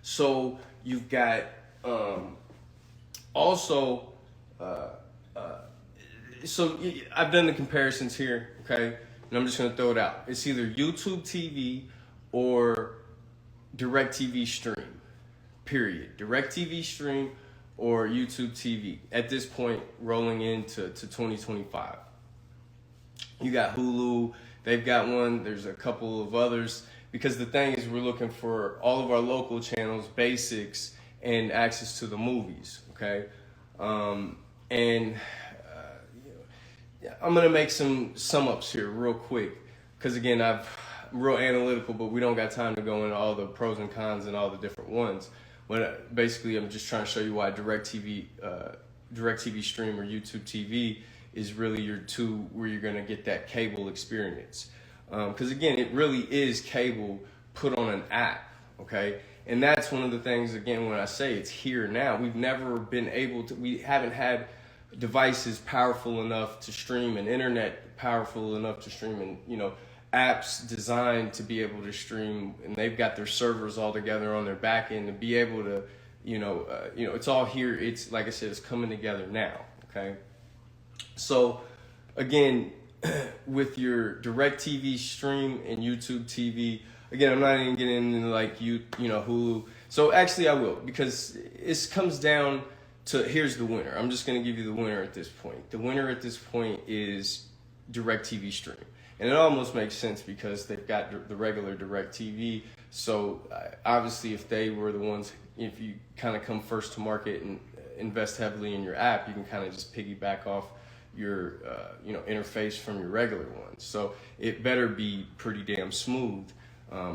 A: So you've got also, so I've done the comparisons here, okay? And I'm just gonna throw it out. It's either YouTubeTV or DirectTVStream, period. DirectTVStream or YouTubeTV at this point rolling into 2025. You got Hulu, they've got one, there's a couple of others, because the thing is we're looking for all of our local channels, basics, and access to the movies, okay? I'm gonna make some sum ups here real quick, because again, I'm real analytical, but we don't got time to go into all the pros and cons and all the different ones. But basically, I'm just trying to show you why DirectTV Stream or YouTube TV is really your two where you're gonna get that cable experience. Because again, it really is cable put on an app, okay? And that's one of the things, again, when I say it's here now, we've never been able to, we haven't had devices powerful enough to stream and internet powerful enough to stream and, you know, apps designed to be able to stream, and they've got their servers all together on their back end to be able to, it's all here. It's like I said, it's coming together now. Okay. So again, with your DirectTV Stream and YouTube TV, again, I'm not even getting into like Hulu. So actually I will, because it comes down to, here's the winner. I'm just going to give you the winner at this point. The winner at this point is DirectTV Stream. And it almost makes sense because they've got the regular DirectTV. So obviously if they were the ones, if you kind of come first to market and invest heavily in your app, you can kind of just piggyback off your interface from your regular ones. So it better be pretty damn smooth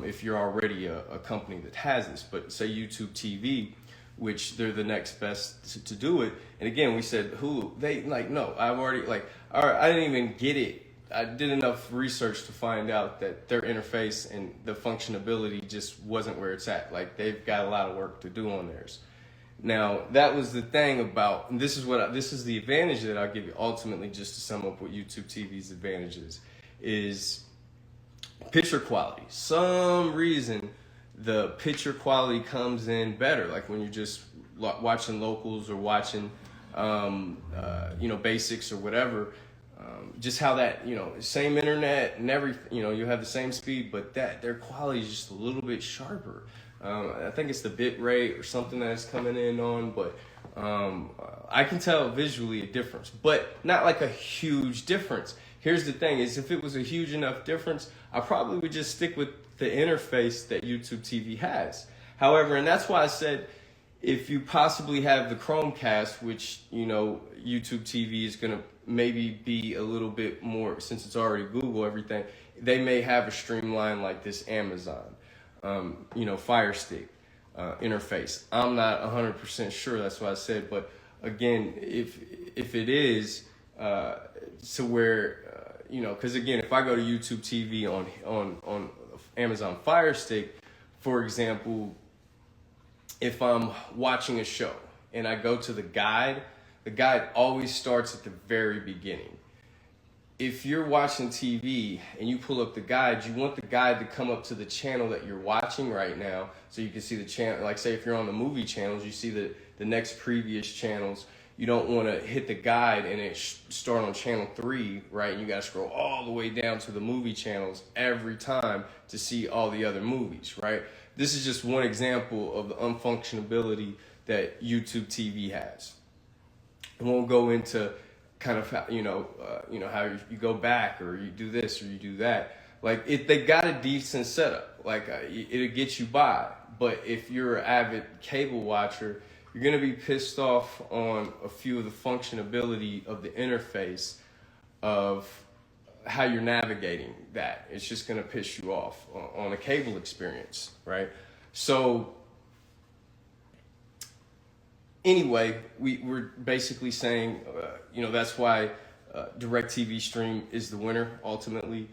A: if you're already a company that has this. But say YouTube TV, which they're the next best to do it. And again, we said Hulu, they like, no, I've already all right, I didn't even get it. I did enough research to find out that their interface and the functionality just wasn't where it's at. Like, they've got a lot of work to do on theirs. Now, that was the thing about, and this is the advantage that I'll give you ultimately, just to sum up what YouTube TV's advantages is picture quality. Some reason the picture quality comes in better, like when you're just watching locals or watching basics or whatever. Just how that, same internet and everything, you have the same speed, but their quality is just a little bit sharper. I think it's the bit rate or something that's coming in on, but I can tell visually a difference, but not like a huge difference. Here's the thing is, if it was a huge enough difference, I probably would just stick with the interface that YouTube TV has. However, and that's why I said, if you possibly have the ChromeCast, which, YouTube TV is going to maybe be a little bit more, since it's already Google, everything, they may have a streamline like this Amazon, Fire Stick interface. I'm not 100% sure, that's what I said, but again, if it is to where, because again, if I go to YouTube TV on Amazon Fire Stick, for example, if I'm watching a show and I go to the guide always starts at the very beginning. If you're watching TV and you pull up the guide, you want the guide to come up to the channel that you're watching right now, so you can see the channel. Like, say if you're on the movie channels, you see the next previous channels. You don't want to hit the guide and it start on channel 3, right? And you got to scroll all the way down to the movie channels every time to see all the other movies, right? this is just one example of the unfunctionability that YouTube TV has. I won't go into kind of how, how you go back or you do this or you do that. Like they got a decent setup. Like it'll get you by. But if you're an avid cable watcher, you're gonna be pissed off on a few of the functionality of the interface of how you're navigating that. It's just gonna piss you off on a cable experience, right? So anyway, we're basically saying, that's why DirectTVStream is the winner ultimately.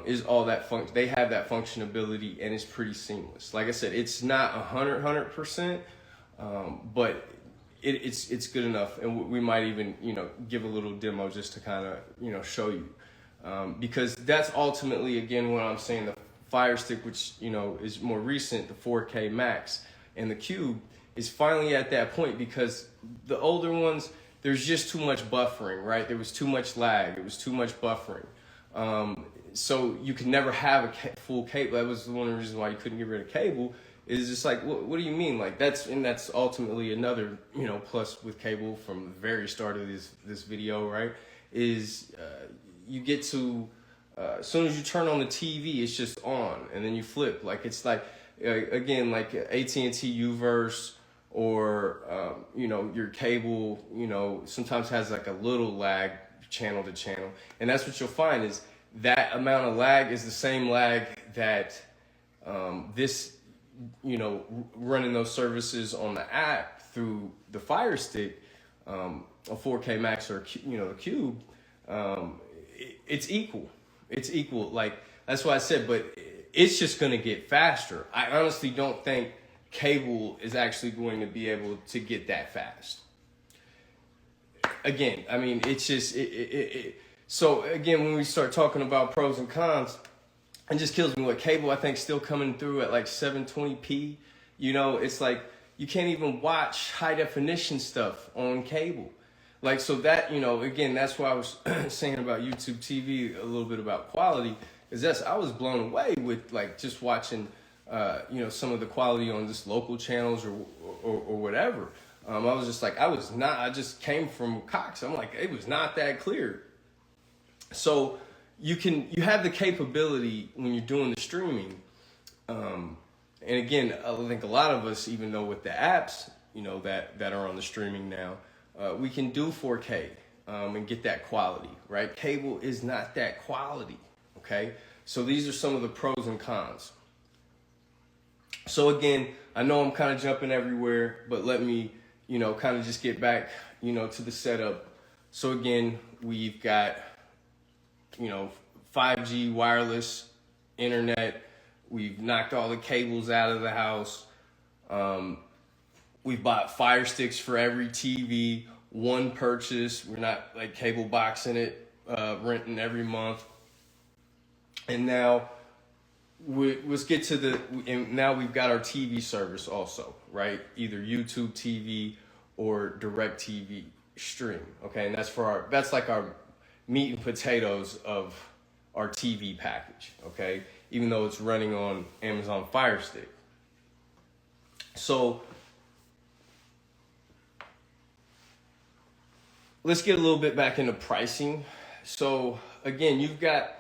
A: Is all that they have that functionality and it's pretty seamless. Like I said, it's not 100%, but it's good enough. And we might even give a little demo just to kind of show you, because that's ultimately again what I'm saying. The Fire Stick, which is more recent, the 4K Max and the Cube is finally at that point, because the older ones, there's just too much buffering, right? There was too much lag. It was too much buffering. So you could never have a full cable. That was one of the reasons why you couldn't get rid of cable. Is just like, what do you mean? Like that's ultimately another, plus with cable from the very start of this video, right? Is you get to, as soon as you turn on the TV, it's just on, and then you flip. Like it's like, again, like AT&tUverse or, your cable, sometimes has like a little lag channel to channel. And that's what you'll find is, that amount of lag is the same lag that this, running those services on the app through the Fire Stick, a 4K Max or the Cube, it's equal. It's equal. Like that's why I said, but it's just going to get faster. I honestly don't think cable is actually going to be able to get that fast. Again, I mean, it's just So again, when we start talking about pros and cons, it just kills me. What cable, I think, still coming through at like 720p. It's like you can't even watch high definition stuff on cable. Like, so that, again, that's why I was saying about YouTube TV a little bit about quality, is I was blown away with like just watching, some of the quality on just local channels or whatever. I was just like, I just came from Cox. I'm like, it was not that clear. So you have the capability when you're doing the streaming. And again, I think a lot of us, even though with the apps, that are on the streaming now, we can do 4K and get that quality, right? Cable is not that quality, okay? So these are some of the pros and cons. So again, I know I'm kind of jumping everywhere, but let me, kind of just get back, to the setup. So again, we've got 5G wireless internet. We've knocked all the cables out of the house. We've bought Fire Sticks for every TV, one purchase. We're not like cable boxing it, renting every month. And now let's get to and now we've got our TV service also, right? Either YouTubeTV or DirectTVStream. Okay, and that's like our meat and potatoes of our TV package, okay? Even though it's running on Amazon Fire Stick. So let's get a little bit back into pricing. So again, you've got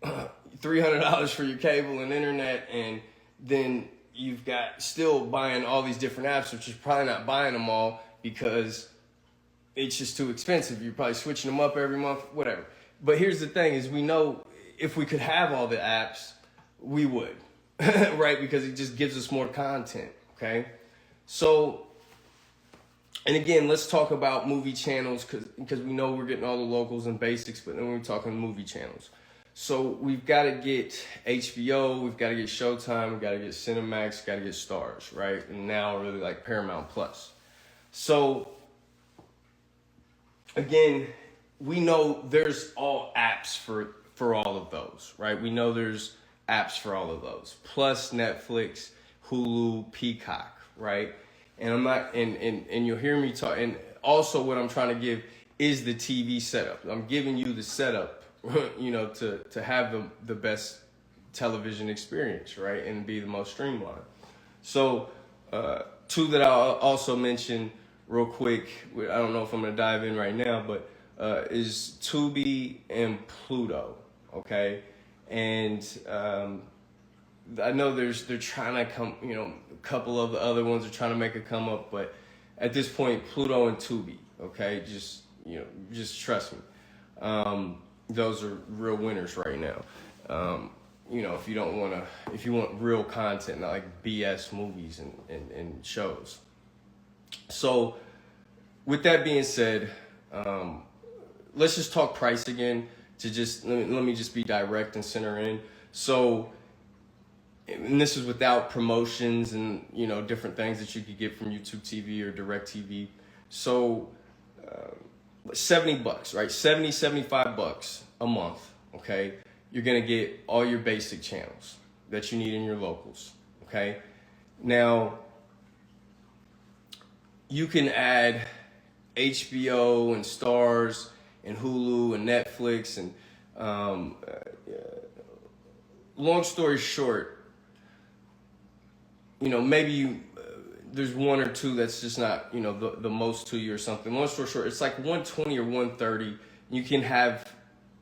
A: $300 for your cable and internet, and then you've got still buying all these different apps, which is probably not buying them all because it's just too expensive. You're probably switching them up every month, whatever. But here's the thing is, we know if we could have all the apps, we would, right? Because it just gives us more content, okay? So, and again, let's talk about movie channels because we know we're getting all the locals and basics, but then we're talking movie channels. So we've got to get HBO, we've got to get Showtime, we've got to get Cinemax, got to get Stars, right? And now really like Paramount Plus. So again, we know there's all apps for all of those, right? We know there's apps for all of those, plus Netflix, Hulu, Peacock, right? And I'm not, and you'll hear me talk. And also, what I'm trying to give is the TV setup. I'm giving you the setup, to have the best television experience, right? And be the most streamlined. So, two that I'll also mention real quick, I don't know if I'm going to dive in right now, but is Tubi and Pluto, okay? And I know they're trying to come, a couple of the other ones are trying to make a come up, but at this point, Pluto and Tubi, okay? Just trust me. Those are real winners right now. If you want real content, not like BS movies and shows. So with that being said, let's just talk price again let me just be direct and center in. So, and this is without promotions and, different things that you could get from YouTubeTV or DirectTV. So, $70, right? $75 a month, okay? You're gonna get all your basic channels that you need in your locals, okay? Now, you can add HBO and Stars and Hulu and Netflix and long story short, maybe there's one or two that's just not, the most to you or something. Long story short, it's like 120 or 130. You can have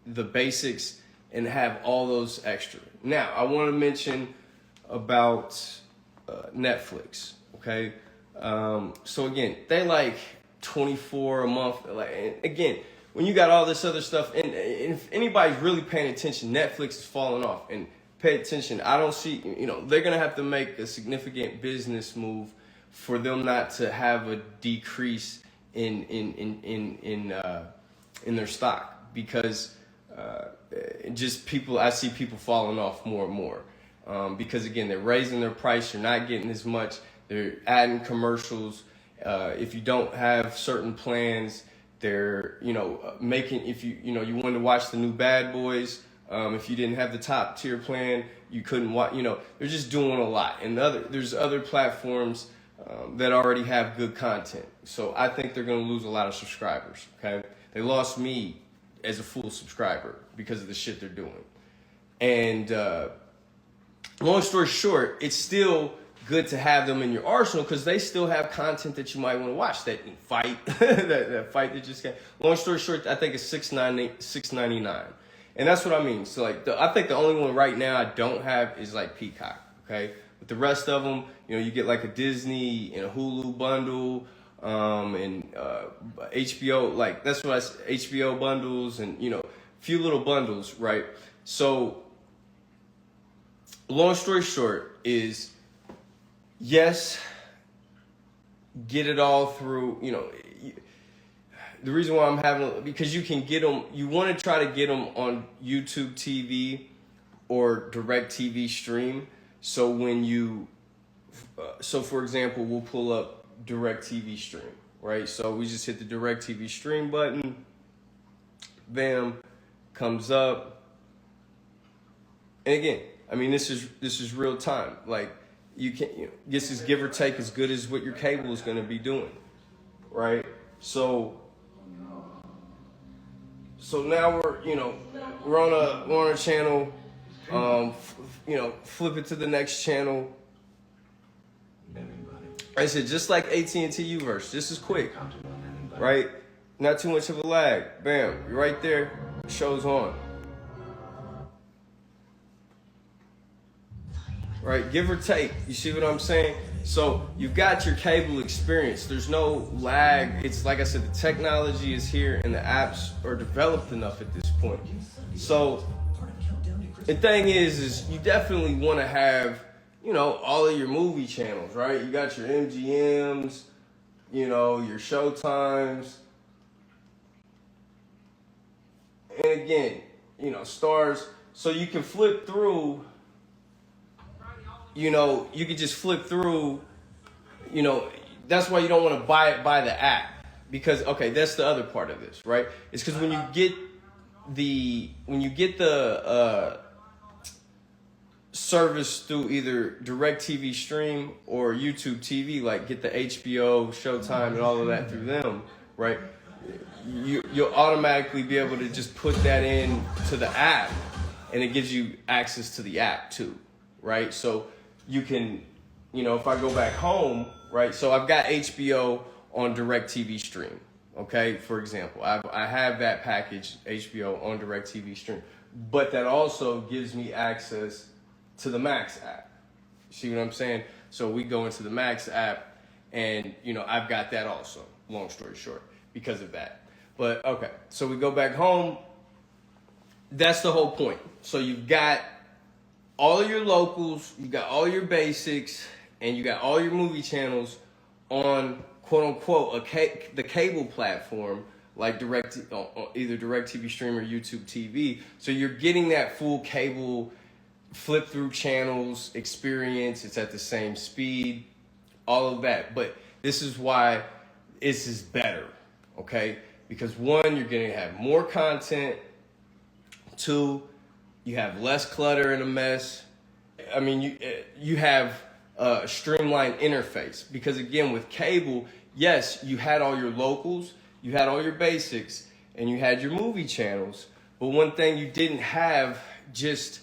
A: the basics and have all those extra. Now, I want to mention about Netflix, okay? So again, they like 24 a month. Again, when you got all this other stuff, and if anybody's really paying attention, Netflix is falling off. And pay attention. I don't see, they're gonna have to make a significant business move for them not to have a decrease in their stock, because I see people falling off more and more. Because again, they're raising their price. You're not getting as much. They're adding commercials. If you don't have certain plans, they're, making, if you wanted to watch the new Bad Boys, if you didn't have the top tier plan, you couldn't watch, they're just doing a lot. And there's other platforms that already have good content. So I think they're going to lose a lot of subscribers, okay? They lost me as a full subscriber because of the shit they're doing. And long story short, it's still good to have them in your arsenal because they still have content that you might want to watch. That fight, that fight that just got. Long story short, I think it's $6.99, and that's what I mean. So I think the only one right now I don't have is like Peacock. Okay, but the rest of them, you get like a Disney and a Hulu bundle, and HBO. Like that's what HBO bundles and a few little bundles, right? So long story short is, yes, get it all through, the reason why I'm having, because you can get them, you want to try to get them on YouTubeTV or DirectTVStream. So when so for example, we'll pull up DirectTVStream, right? So we just hit the DirectTVStream button, bam, comes up. And again, I mean, this is real time. Like, you can, this is give or take as good as what your cable is going to be doing, right? So now we're on a channel, flip it to the next channel. I said, just like At&tUverse, this is quick, right? Not too much of a lag. Bam, you're right there, show's on. Right, give or take. You see what I'm saying? So you've got your cable experience. There's no lag. It's like I said, the technology is here and the apps are developed enough at this point. So the thing is you definitely want to have, all of your movie channels, right? You got your MGMs, your Showtimes. And again, Stars. So you can flip through. You could just flip through, that's why you don't want to buy it by the app. Because, okay, that's the other part of this, right? It's because when you get the service through either DirectTVStream or YouTubeTV, like get the HBO, Showtime, and all of that through them, right? You'll automatically be able to just put that in to the app and it gives you access to the app too, right? So you can, if I go back home, right? So I've got HBO on DirectTVStream, okay? For example, I have that package, HBO on DirectTVStream, but that also gives me access to the Max app. See what I'm saying? So we go into the Max app, and I've got that also, long story short, because of that. But okay, so we go back home. That's the whole point. So you've got all of your locals, you got all your basics, and you got all your movie channels on quote unquote the cable platform like either DirectTVStream or YouTubeTV. So you're getting that full cable flip through channels experience. It's at the same speed, all of that. But this is why this is better, okay? Because one, you're going to have more content. Two, you have less clutter and a mess. I mean, you have a streamlined interface. Because again, with cable, yes, you had all your locals, you had all your basics, and you had your movie channels. But one thing you didn't have just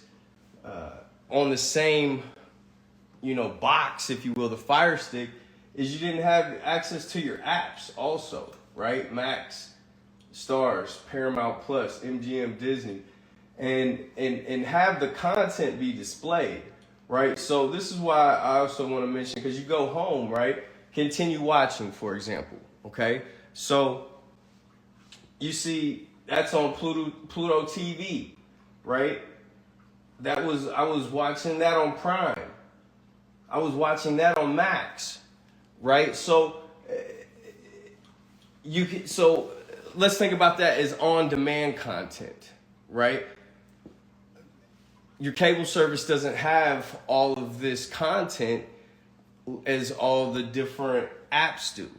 A: on the same, box, if you will, the Fire Stick, is you didn't have access to your apps also, right? Max, Stars, Paramount Plus, MGM, Disney, and have the content be displayed, right? So this is why I also want to mention, because you go home, right? Continue watching, for example, okay? So you see that's on PlutoTV, right? I was watching that on Prime. I was watching that on Max, right? So so let's think about that as on-demand content, right? Your cable service doesn't have all of this content as all the different apps do.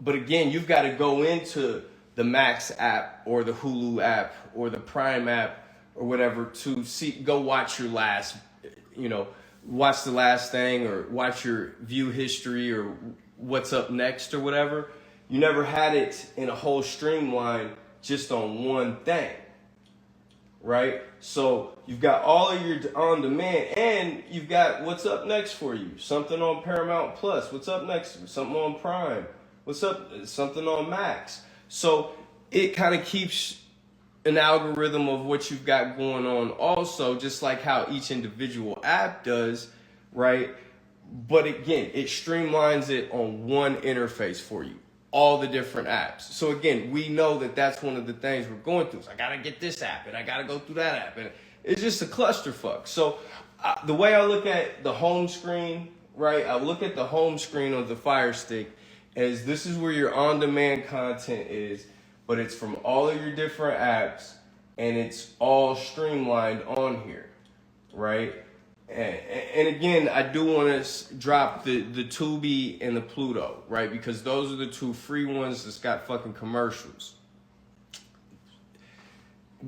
A: But again, you've got to go into the Max app or the Hulu app or the Prime app or whatever to go watch your last, watch the last thing or watch your view history or what's up next or whatever. You never had it in a whole streamline just on one thing, right? So you've got all of your on demand, and you've got what's up next for you. Something on Paramount Plus. What's up next? Something on Prime. What's up? Something on Max. So it kind of keeps an algorithm of what you've got going on also, just like how each individual app does, right? But again, it streamlines it on one interface for you, all the different apps. So again, we know that that's one of the things we're going through. So I got to get this app and I got to go through that app. And it's just a clusterfuck. So the way I look at the home screen, right? I look at the home screen of the Fire Stick as this is where your on-demand content is, but it's from all of your different apps, and it's all streamlined on here, right? And again, I do want to drop the Tubi and the Pluto, right? Because those are the two free ones that's got fucking commercials.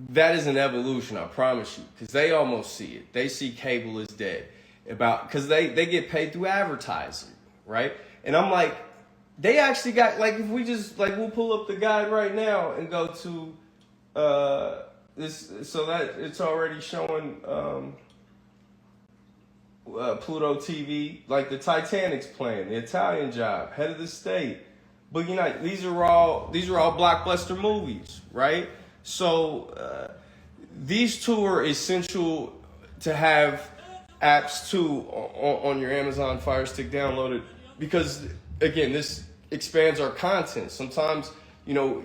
A: That is an evolution, I promise you, because they almost see it. They see cable is dead, because they get paid through advertising, right? And I'm like, they actually got, like, if we just, like, we'll pull up the guide right now and go to this, so that it's already showing PlutoTV, like the Titanic's playing, The Italian Job, Head of the State, Boogie Night. These are all blockbuster movies, right? So these two are essential to have apps too on your Amazon Fire Stick downloaded, because again, this expands our content. Sometimes,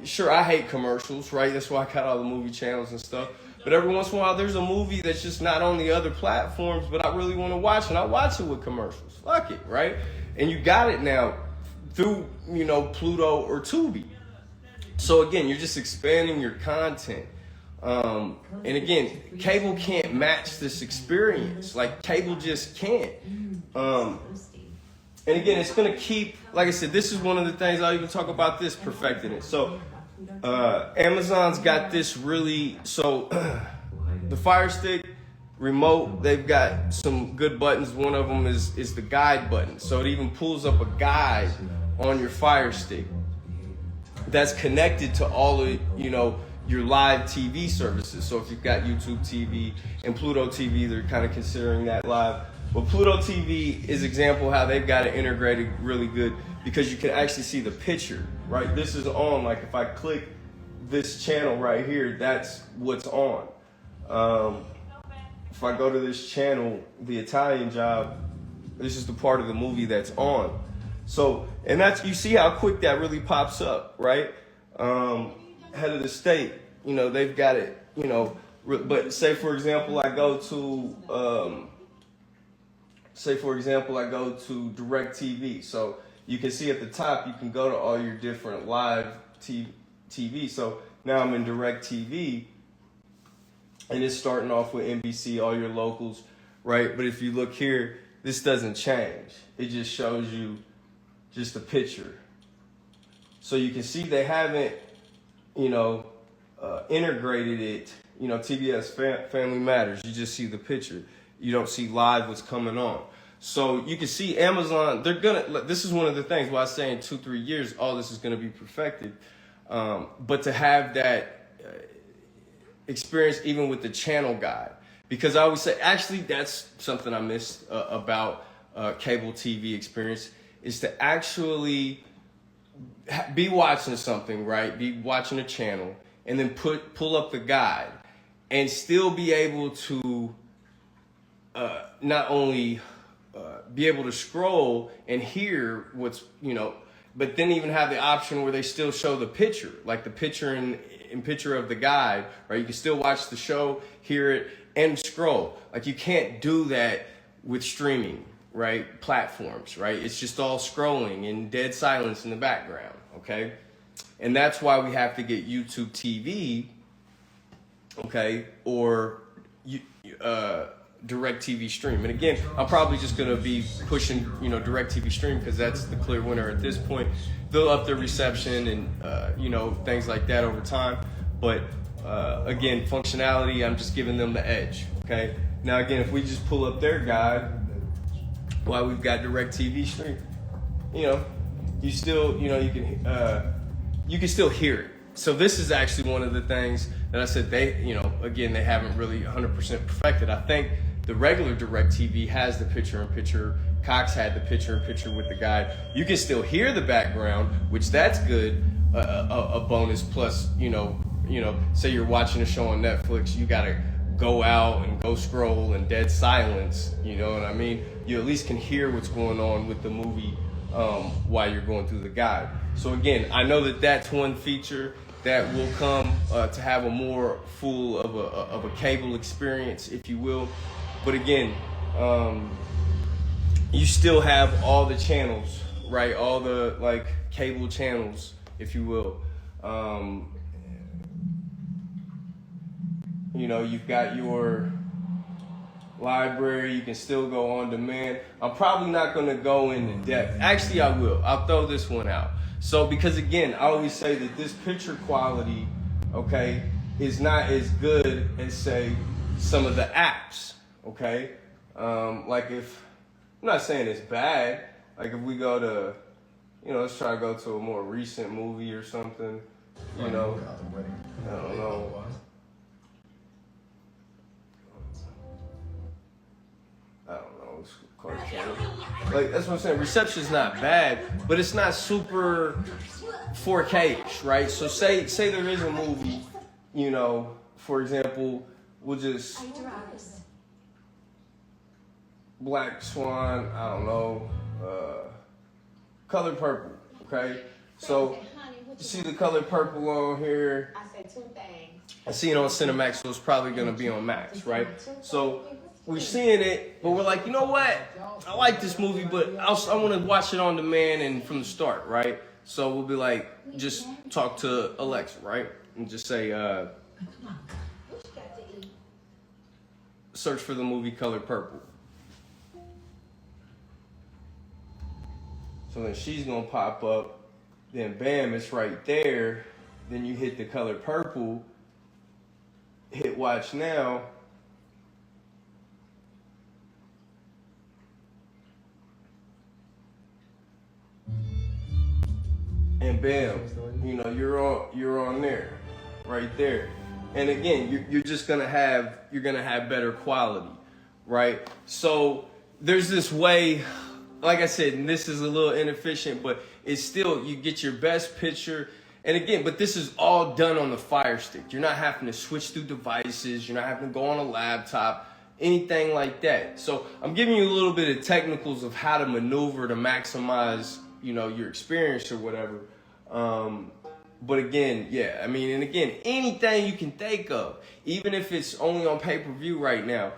A: sure, I hate commercials, right? That's why I got all the movie channels and stuff. But every once in a while, there's a movie that's just not on the other platforms, but I really want to watch, and I watch it with commercials. Fuck it, right? And you got it now through, Pluto or Tubi. So again, you're just expanding your content. And again, cable can't match this experience. Like, cable just can't. And again, it's going to keep, like I said, this is one of the things, I'll even talk about this, perfecting it. So Amazon's got this really, so the Fire Stick remote, they've got some good buttons. One of them is the guide button. So it even pulls up a guide on your Fire Stick that's connected to all of, your live TV services. So if you've got YouTubeTV and PlutoTV, they're kind of considering that live. But PlutoTV is example how they've got it integrated really good because you can actually see the picture, right? This is on, like if I click this channel right here, that's what's on. If I go to this channel, The Italian Job, this is the part of the movie that's on. So, and that's, you see how quick that really pops up, right? Head of the state, you know, they've got it, you know, but say for example, I go to DirectTV. So you can see at the top, you can go to all your different live TV. So now I'm in DirectTV and it's starting off with NBC, all your locals, right? But if you look here, this doesn't change. It just shows you just a picture. So you can see they haven't, you know, integrated it, you know, TBS Family Matters. You just see the picture. You don't see live what's coming on. So you can see Amazon, they're gonna, this is one of the things why I say in 2-3 years, all this is gonna be perfected. But to have that experience even with the channel guide, because I always say, actually that's something I missed about cable TV experience, is to actually be watching something, right? Be watching a channel and then pull up the guide and still be able to not only be able to scroll and hear what's, you know, but then even have the option where they still show the picture, like the picture in picture of the guide, right? You can still watch the show, hear it, and scroll. Like you can't do that with streaming, right? Platforms, right? It's just all scrolling and dead silence in the background, okay? And that's why we have to get YouTubeTV, okay, or DirectTVStream. And again, I'm probably just gonna be pushing, you know, DirectTVStream because that's the clear winner at this point. They'll up their reception and you know, things like that over time. But again, functionality, I'm just giving them the edge. Okay. Now again, if we just pull up their guide, while we've got DirectTVStream, you know, you still, you know, you can still hear it. So this is actually one of the things that I said they, you know, again, they haven't really 100% perfected. I think the regular DirectTV has the picture-in-picture. Cox had the picture-in-picture with the guide. You can still hear the background, which that's good, a bonus. Plus, you know, say you're watching a show on Netflix, you gotta go out and go scroll in dead silence. You know what I mean? You at least can hear what's going on with the movie while you're going through the guide. So again, I know that that's one feature that will come to have a more full of a cable experience, if you will. But again, you still have all the channels, right? All the like cable channels, if you will. You know, you've got your library. You can still go on demand. I'm probably not going to go into depth. Actually, I will. I'll throw this one out. So, because again, I always say that this picture quality, okay, is not as good as, say, some of the apps, okay? Like if, I'm not saying it's bad. Like if we go to, you know, let's try to go to a more recent movie or something, you know, I don't know. Like that's what I'm saying. Reception's not bad, but it's not super 4K-ish, right? So say there is a movie, you know, for example, we'll just Black Swan, I don't know, Color Purple, okay? So you see the Color Purple on here.
B: I say two things.
A: I see it on Cinemax, so it's probably gonna be on Max, right? So we're seeing it, but we're like, you know what? I like this movie, but I want to watch it on demand and from the start, right? So we'll be like, just talk to Alexa, right? And just say, search for the movie Color Purple. So then she's going to pop up. Then bam, it's right there. Then you hit the Color Purple. Hit watch now. And bam, you know, you're on there. right there. And again, you're just gonna have better quality, right? So there's this way, like I said, and this is a little inefficient, but it's still, you get your best picture. And again, but this is all done on the Fire Stick. You're not having to switch through devices. You're not having to go on a laptop, anything like that. So I'm giving you a little bit of technicals of how to maneuver to maximize, your experience or whatever. But again, yeah, I mean, and again, anything you can think of, even if it's only on pay-per-view right now,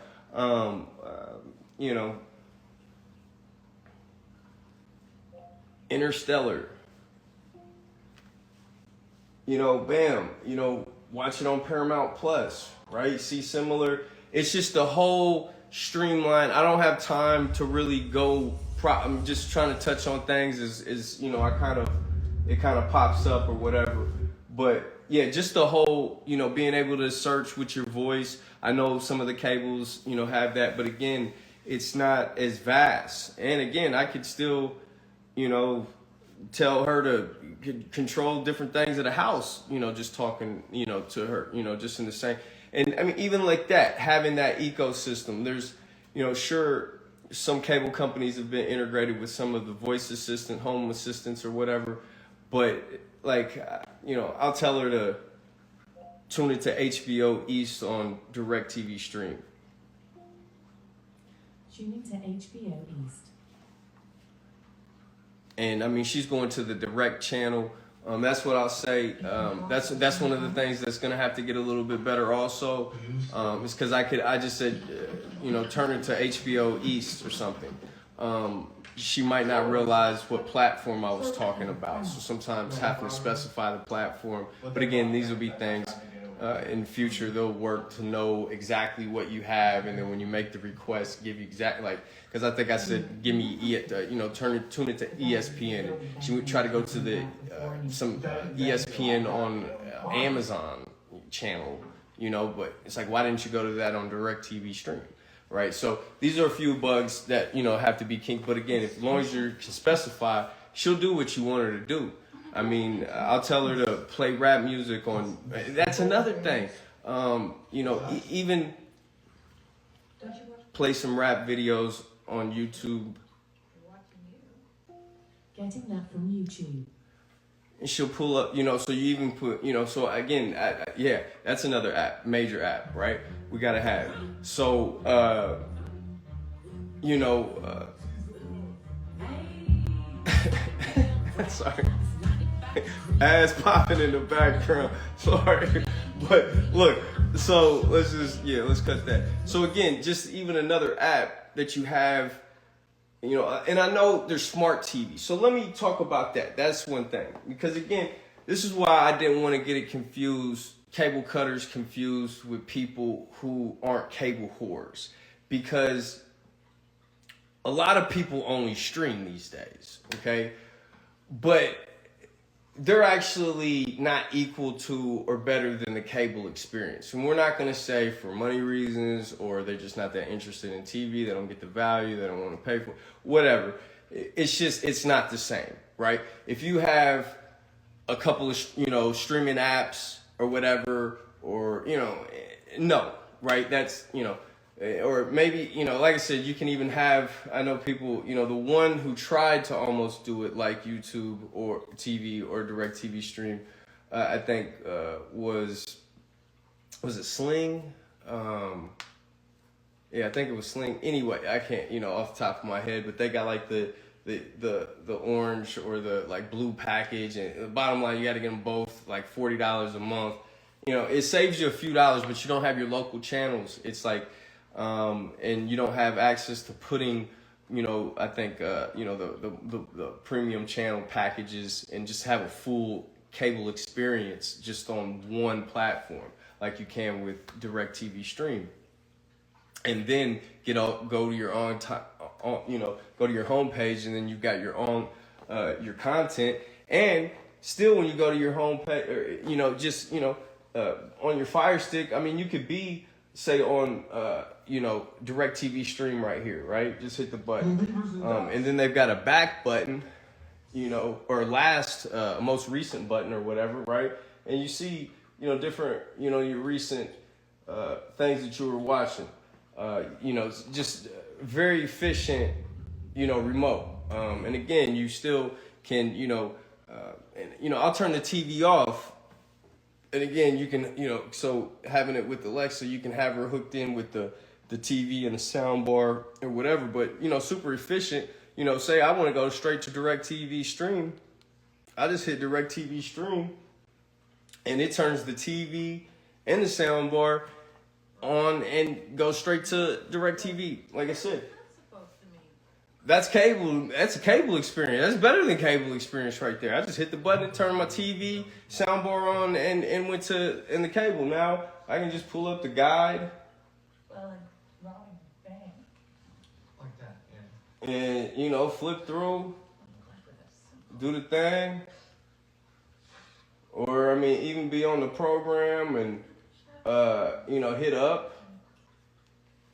A: Interstellar, bam, watch it on Paramount Plus, right? See similar. It's just the whole streamline. I don't have time to really go. I'm just trying to touch on things as it kind of pops up or whatever. But yeah, just the whole, being able to search with your voice. I know some of the cables, have that, but again, it's not as vast. And again, I could still, tell her to control different things at the house, just talking, to her, just in the same. And I mean, even like that, having that ecosystem, there's, sure, some cable companies have been integrated with some of the voice assistant, home assistants or whatever. But like, I'll tell her to tune it to HBO East on DirectTVStream.
B: Tuning to HBO East.
A: And I mean, she's going to the direct channel. That's what I'll say. That's one of the things that's gonna have to get a little bit better also. Is because I just said, turn it to HBO East or something. She might not realize what platform I was talking about. So sometimes having to specify the platform. But again, these will be things in the future they'll work to know exactly what you have, and then when you make the request, give you exactly because I think I said give me tune it to ESPN. And she would try to go to the some ESPN on Amazon channel, but it's like, why didn't you go to that on DirectTVStream? Right, so these are a few bugs that have to be kinked. But again, as long as you can specify, she'll do what you want her to do. I mean, I'll tell her to play rap music on. That's another thing. Even play some rap videos on YouTube.
B: Getting that from YouTube.
A: And she'll pull up, so you even put, so again, yeah, that's another app, major app, right? We gotta have. So, sorry. Ass popping in the background. Sorry. But look, so let's cut that. So again, just even another app that you have, and I know there's smart TV. So let me talk about that. That's one thing. Because again, this is why I didn't want to get it confused, cable cutters confused with people who aren't cable whores. Because a lot of people only stream these days, okay? But they're actually not equal to or better than the cable experience. And we're not going to say for money reasons, or they're just not that interested in TV, they don't get the value, they don't want to pay for it, whatever. It's just, it's not the same, right? If you have a couple of, streaming apps or whatever, or, no, right? That's, or maybe, like I said, you can even have, I know people, the one who tried to almost do it like YouTube or TV or DirectTVStream, I think was it Sling? Yeah, I think it was Sling. Anyway, I can't, off the top of my head, but they got like the orange or the like blue package, and the bottom line, you got to get them both like $40 a month. It saves you a few dollars, but you don't have your local channels. It's like, and you don't have access to putting, I think, the premium channel packages and just have a full cable experience just on one platform like you can with DirectTVStream. And then go to your own, go to your homepage, and then you've got your own, your content. And still, when you go to your homepage, or, on your Fire Stick, I mean, you could be, say, on, DirectTVStream right here, right? Just hit the button. And then they've got a back button, or most recent button or whatever, right? And you see different, your recent things that you were watching. Just very efficient, remote. And again, you still can, I'll turn the TV off. And again, you can, so having it with Alexa, you can have her hooked in with the TV and the sound bar or whatever, but, super efficient. Say I want to go straight to DirectTVStream. I just hit DirectTVStream and it turns the TV and the sound bar on and goes straight to DirectTV. Like I said, that's cable. That's a cable experience. That's better than cable experience right there. I just hit the button, turned my TV, soundbar on, and went to the cable. Now I can just pull up the guide.
C: Like that, yeah.
A: And flip through, do the thing, or even be on the program and hit up,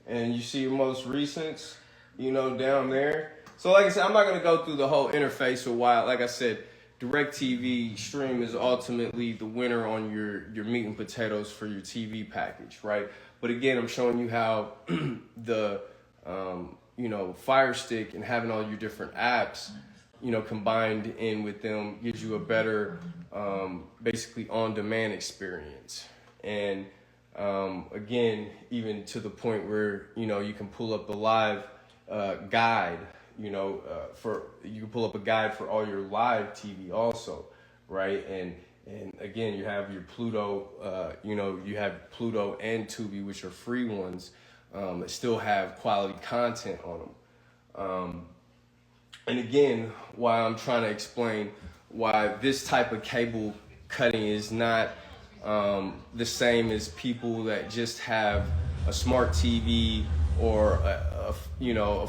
A: and you see your most recents. Down there. So like I said, I'm not going to go through the whole interface or why. Like I said, DirectTVStream is ultimately the winner on your meat and potatoes for your TV package, right? But again, I'm showing you how the, Fire Stick and having all your different apps, combined in with them gives you a better, basically on-demand experience. And again, even to the point where, you can pull up the live guide, you can pull up a guide for all your live TV also, right? And again, you have your Pluto, you have Pluto and Tubi, which are free ones, that still have quality content on them. And again, why I'm trying to explain why this type of cable cutting is not the same as people that just have a smart TV or a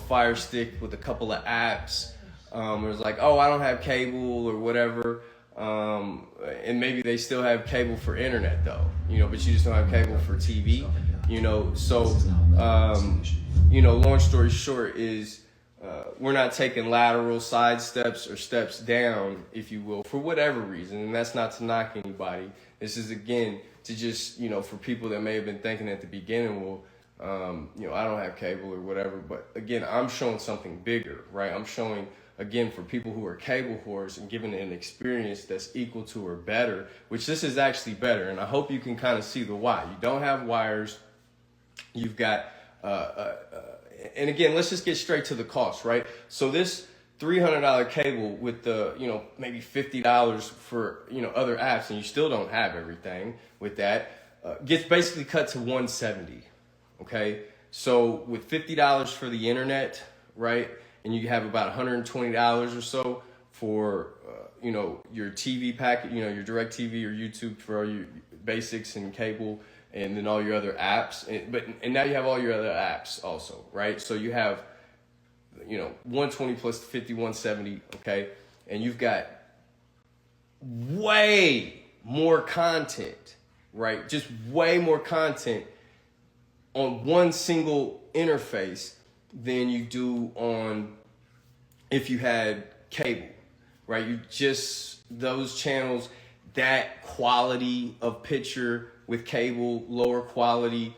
A: Fire Stick with a couple of apps. It's like, oh, I don't have cable or whatever, and maybe they still have cable for internet though, but you just don't have cable for TV, So, long story short is we're not taking lateral side steps or steps down, if you will, for whatever reason, and that's not to knock anybody. This is again to just for people that may have been thinking at the beginning, well, I don't have cable or whatever, but again, I'm showing something bigger, right? I'm showing, again, for people who are cable whores and giving an experience that's equal to or better, which this is actually better. And I hope you can kind of see the why. You don't have wires. You've got, and again, let's just get straight to the cost, right? So this $300 cable with the, maybe $50 for, other apps, and you still don't have everything with that, gets basically cut to $170. Okay, so with $50 for the internet, right, and you have about $120 or so for, your TV packet, your DirectTV or YouTube for all your basics and cable, and then all your other apps. And now you have all your other apps also, right? So you have, 120 plus 50, 170, okay, and you've got way more content, right? Just way more content on one single interface than you do on if you had cable, right? You just, those channels, that quality of picture with cable, lower quality.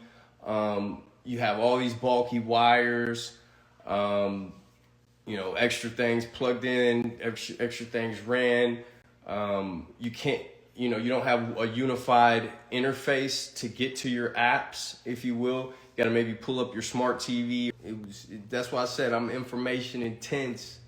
A: You have all these bulky wires, extra things plugged in, extra things ran. You can't, you don't have a unified interface to get to your apps, if you will. You got to maybe pull up your smart TV. That's why I said I'm information intense.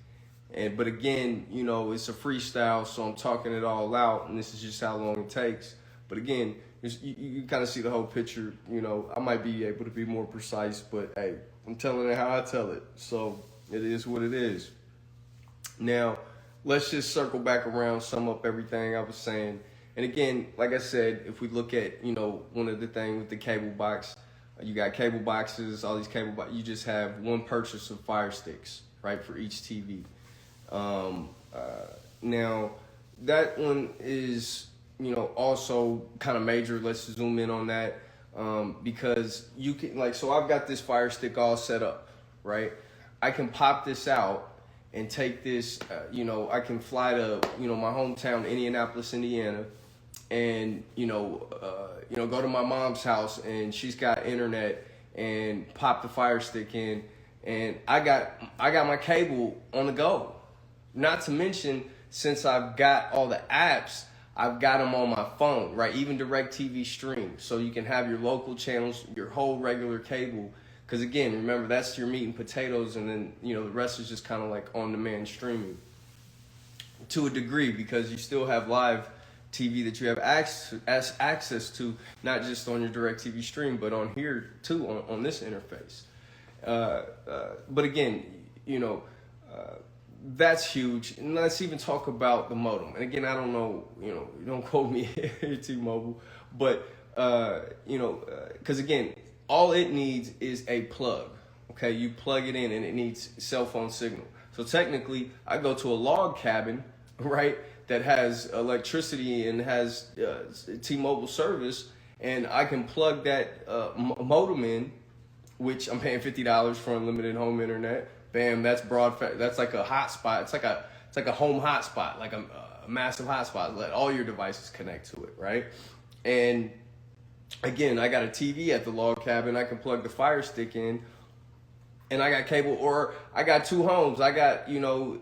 A: But again, it's a freestyle, so I'm talking it all out, and this is just how long it takes. But again, you kind of see the whole picture. I might be able to be more precise, but hey, I'm telling it how I tell it. So it is what it is. Now, let's just circle back around, sum up everything I was saying. And again, like I said, if we look at, one of the things with the cable box, you got cable boxes, all these cable boxes, you just have one purchase of Fire Sticks, right, for each TV. Now, that one is, also kind of major. Let's zoom in on that because you can, so I've got this Fire Stick all set up, right? I can pop this out and take this, I can fly to, my hometown, Indianapolis, Indiana, and go to my mom's house and she's got internet and pop the Fire Stick in, and I got my cable on the go. Not to mention, since I've got all the apps, I've got them on my phone, right? Even DirectTVStream, so you can have your local channels, your whole regular cable. Because again, remember, that's your meat and potatoes, and then the rest is just kind of like on-demand streaming to a degree, because you still have live TV that you have access to, not just on your DirectTVStream, but on here too, on this interface. But again, that's huge. And let's even talk about the modem. And again, I don't know, don't quote me here, T-Mobile, but because again, all it needs is a plug. Okay, you plug it in and it needs cell phone signal. So technically, I go to a log cabin, right, that has electricity and has T-Mobile service, and I can plug that modem in, which I'm paying $50 for unlimited home internet. Bam, that's that's like a hotspot. It's like a home hotspot, like a massive hotspot. Let all your devices connect to it, right? And again, I got a TV at the log cabin. I can plug the Fire Stick in, and I got cable. Or I got two homes. I got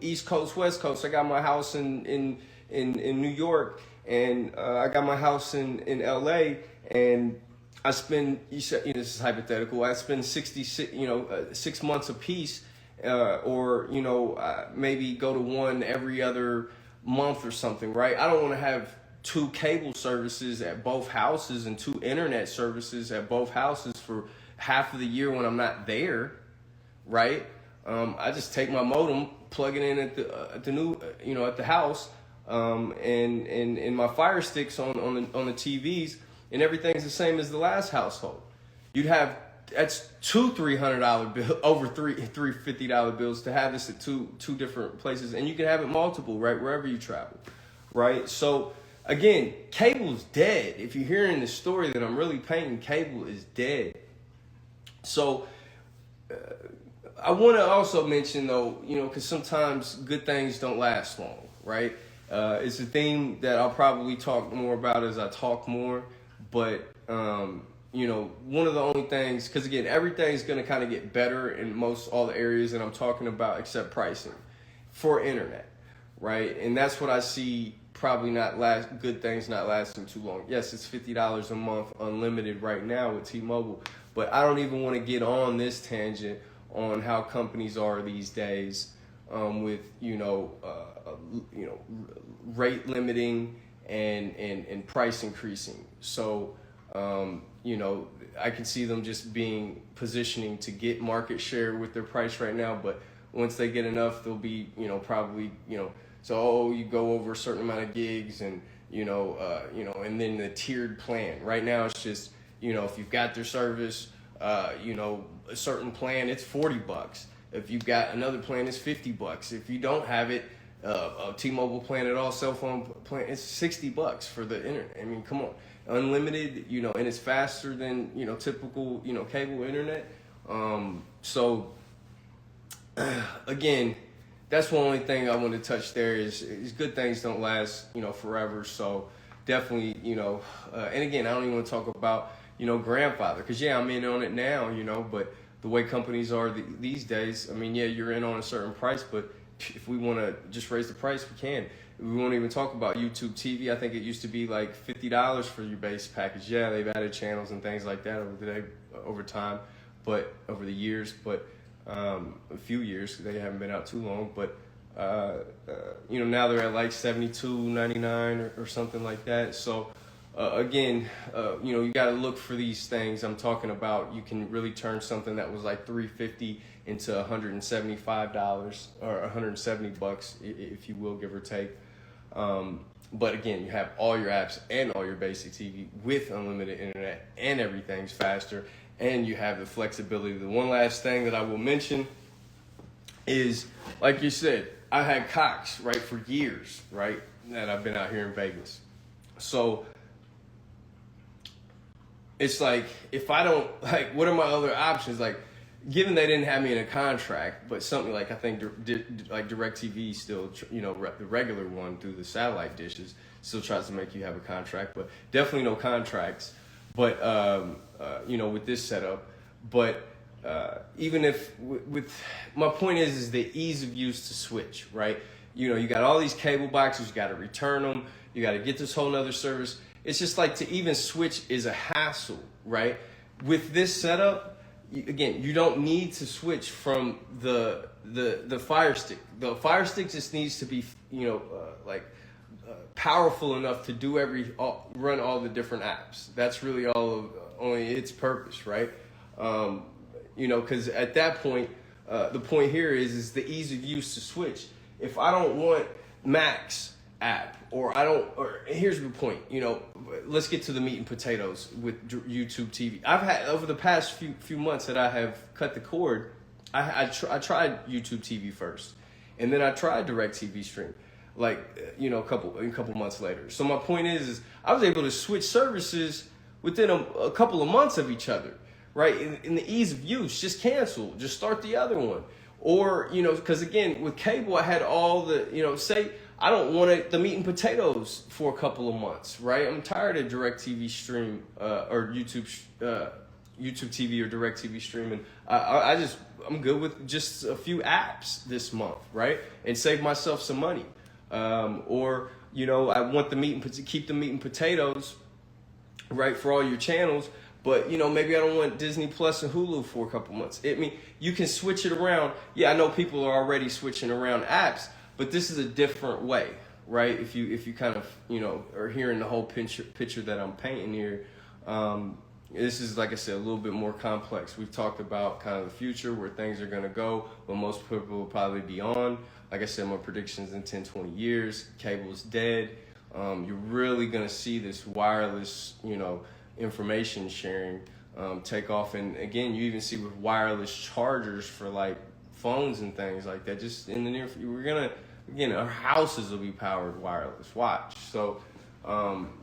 A: East Coast, West Coast. I got my house in New York, and I got my house in LA, and I spend, this is hypothetical, I spend 6 months apiece, or maybe go to one every other month or something, right? I don't want to have two cable services at both houses and two internet services at both houses for half of the year when I'm not there, right? I just take my modem, plug it in at the house, and my Fire Sticks on the TVs, and everything's the same as the last household. You'd have, that's two $300 bill, over three $50 bills to have this at two different places, and you can have it multiple, right, wherever you travel, right? So again, cable's dead. If you're hearing the story that I'm really painting, cable is dead. So I want to also mention, though, because sometimes good things don't last long, right? It's a theme that I'll probably talk more about as I talk more. But, one of the only things, because again, everything's going to kind of get better in all the areas that I'm talking about, except pricing for internet, right? And that's what I see probably good things not lasting too long. Yes, it's $50 a month unlimited right now with T-Mobile, but I don't even want to get on this tangent on how companies are these days with, rate limiting and price increasing. So, I can see them just positioning to get market share with their price right now, but once they get enough, they'll be, probably, so, you go over a certain amount of gigs and, and then the tiered plan. Right now, it's just, if you've got their service, a certain plan, it's $40. If you've got another plan, it's $50. If you don't have it, a T-Mobile plan at all, cell phone plan, it's $60 for the internet. I mean, come on, unlimited, and it's faster than typical cable internet. So again, that's the only thing I want to touch there is good things don't last forever. So definitely and again, I don't even want to talk about grandfather, because I'm in on it now, but the way companies are these days, I mean, you're in on a certain price, but if we want to just raise the price, we can. We won't even talk about YouTubeTV. I think it used to be like $50 for your base package. Yeah, they've added channels and things like that over time, but over the years, but a few years, they haven't been out too long, but now they're at like $72.99 or something like that. So again, you got to look for these things I'm talking about. You can really turn something that was like $350 into $175 or $170, if you will, give or take. But again, you have all your apps and all your basic TV with unlimited internet, and everything's faster, and you have the flexibility. The one last thing that I will mention is, like you said, I had Cox, right, for years, right, that I've been out here in Vegas. So it's like, if I don't, like, what are my other options? Like, given they didn't have me in a contract, but something like I think like DirectTV still, the regular one through the satellite dishes still tries to make you have a contract, but definitely no contracts. But with this setup, but even if with my point is the ease of use to switch, right? You got all these cable boxes, you got to return them, you got to get this whole nother service. It's just like to even switch is a hassle, right? With this setup, again, you don't need to switch from the Fire Stick. The Fire Stick just needs to be, powerful enough to do run all the different apps. That's really only its purpose, right? Because at that point, the point here is the ease of use to switch. If I don't want Max app, or here's the point, let's get to the meat and potatoes with YouTube TV. I've had over the past few months that I have cut the cord. I tried YouTube TV first, and then I tried DirectTVStream, a couple months later. So my point is I was able to switch services within a couple of months of each other, right? In the ease of use, just cancel, just start the other one, or because again with cable I had all the say. I don't want the meat and potatoes for a couple of months, right? I'm tired of DirectTVStream or YouTube TV or DirectTVStream, and I'm good with just a few apps this month, right? And save myself some money. I want keep the meat and potatoes, right, for all your channels. But maybe I don't want Disney Plus and Hulu for a couple months. You can switch it around. Yeah, I know people are already switching around apps. But this is a different way, right? If you kind of, are hearing the whole picture that I'm painting here, this is, like I said, a little bit more complex. We've talked about kind of the future, where things are going to go, but most people will probably be on. Like I said, my predictions in 10, 20 years, cable's dead. You're really going to see this wireless, information sharing take off. And again, you even see with wireless chargers for like phones and things like that, just in the near future, our houses will be powered wireless. Watch. So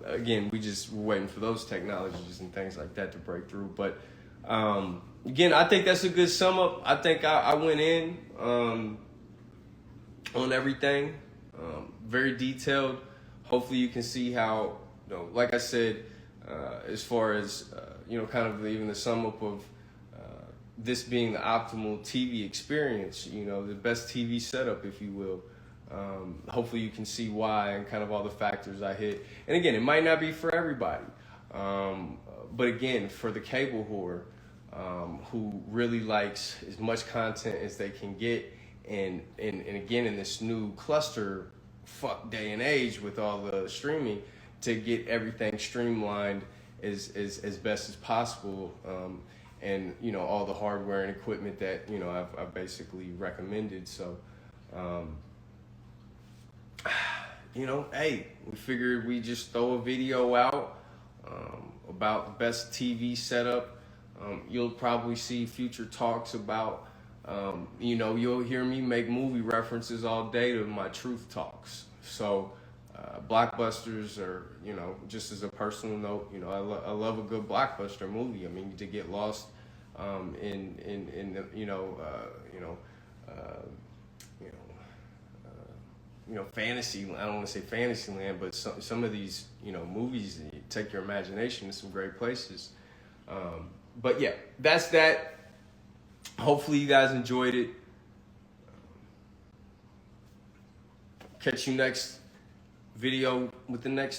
A: again, we're waiting for those technologies and things like that to break through. But again, I think that's a good sum up. I think I went in on everything, very detailed. Hopefully you can see how, like I said, as far as kind of even the sum up of this being the optimal TV experience, the best TV setup, if you will. Hopefully you can see why and kind of all the factors I hit. And again, it might not be for everybody. But again, for the cable whore who really likes as much content as they can get, and again, in this new cluster fuck day and age with all the streaming, to get everything streamlined as best as possible. And all the hardware and equipment that I've basically recommended. So hey, we figured we just throw a video out about the best TV setup. You'll probably see future talks about you'll hear me make movie references all day to my truth talks. So blockbusters are, just as a personal note, I love a good blockbuster movie. I mean, to get lost in fantasy. I don't want to say fantasy land, but some of these movies take your imagination to some great places. But yeah, that's that. Hopefully you guys enjoyed it. Catch you next video with the next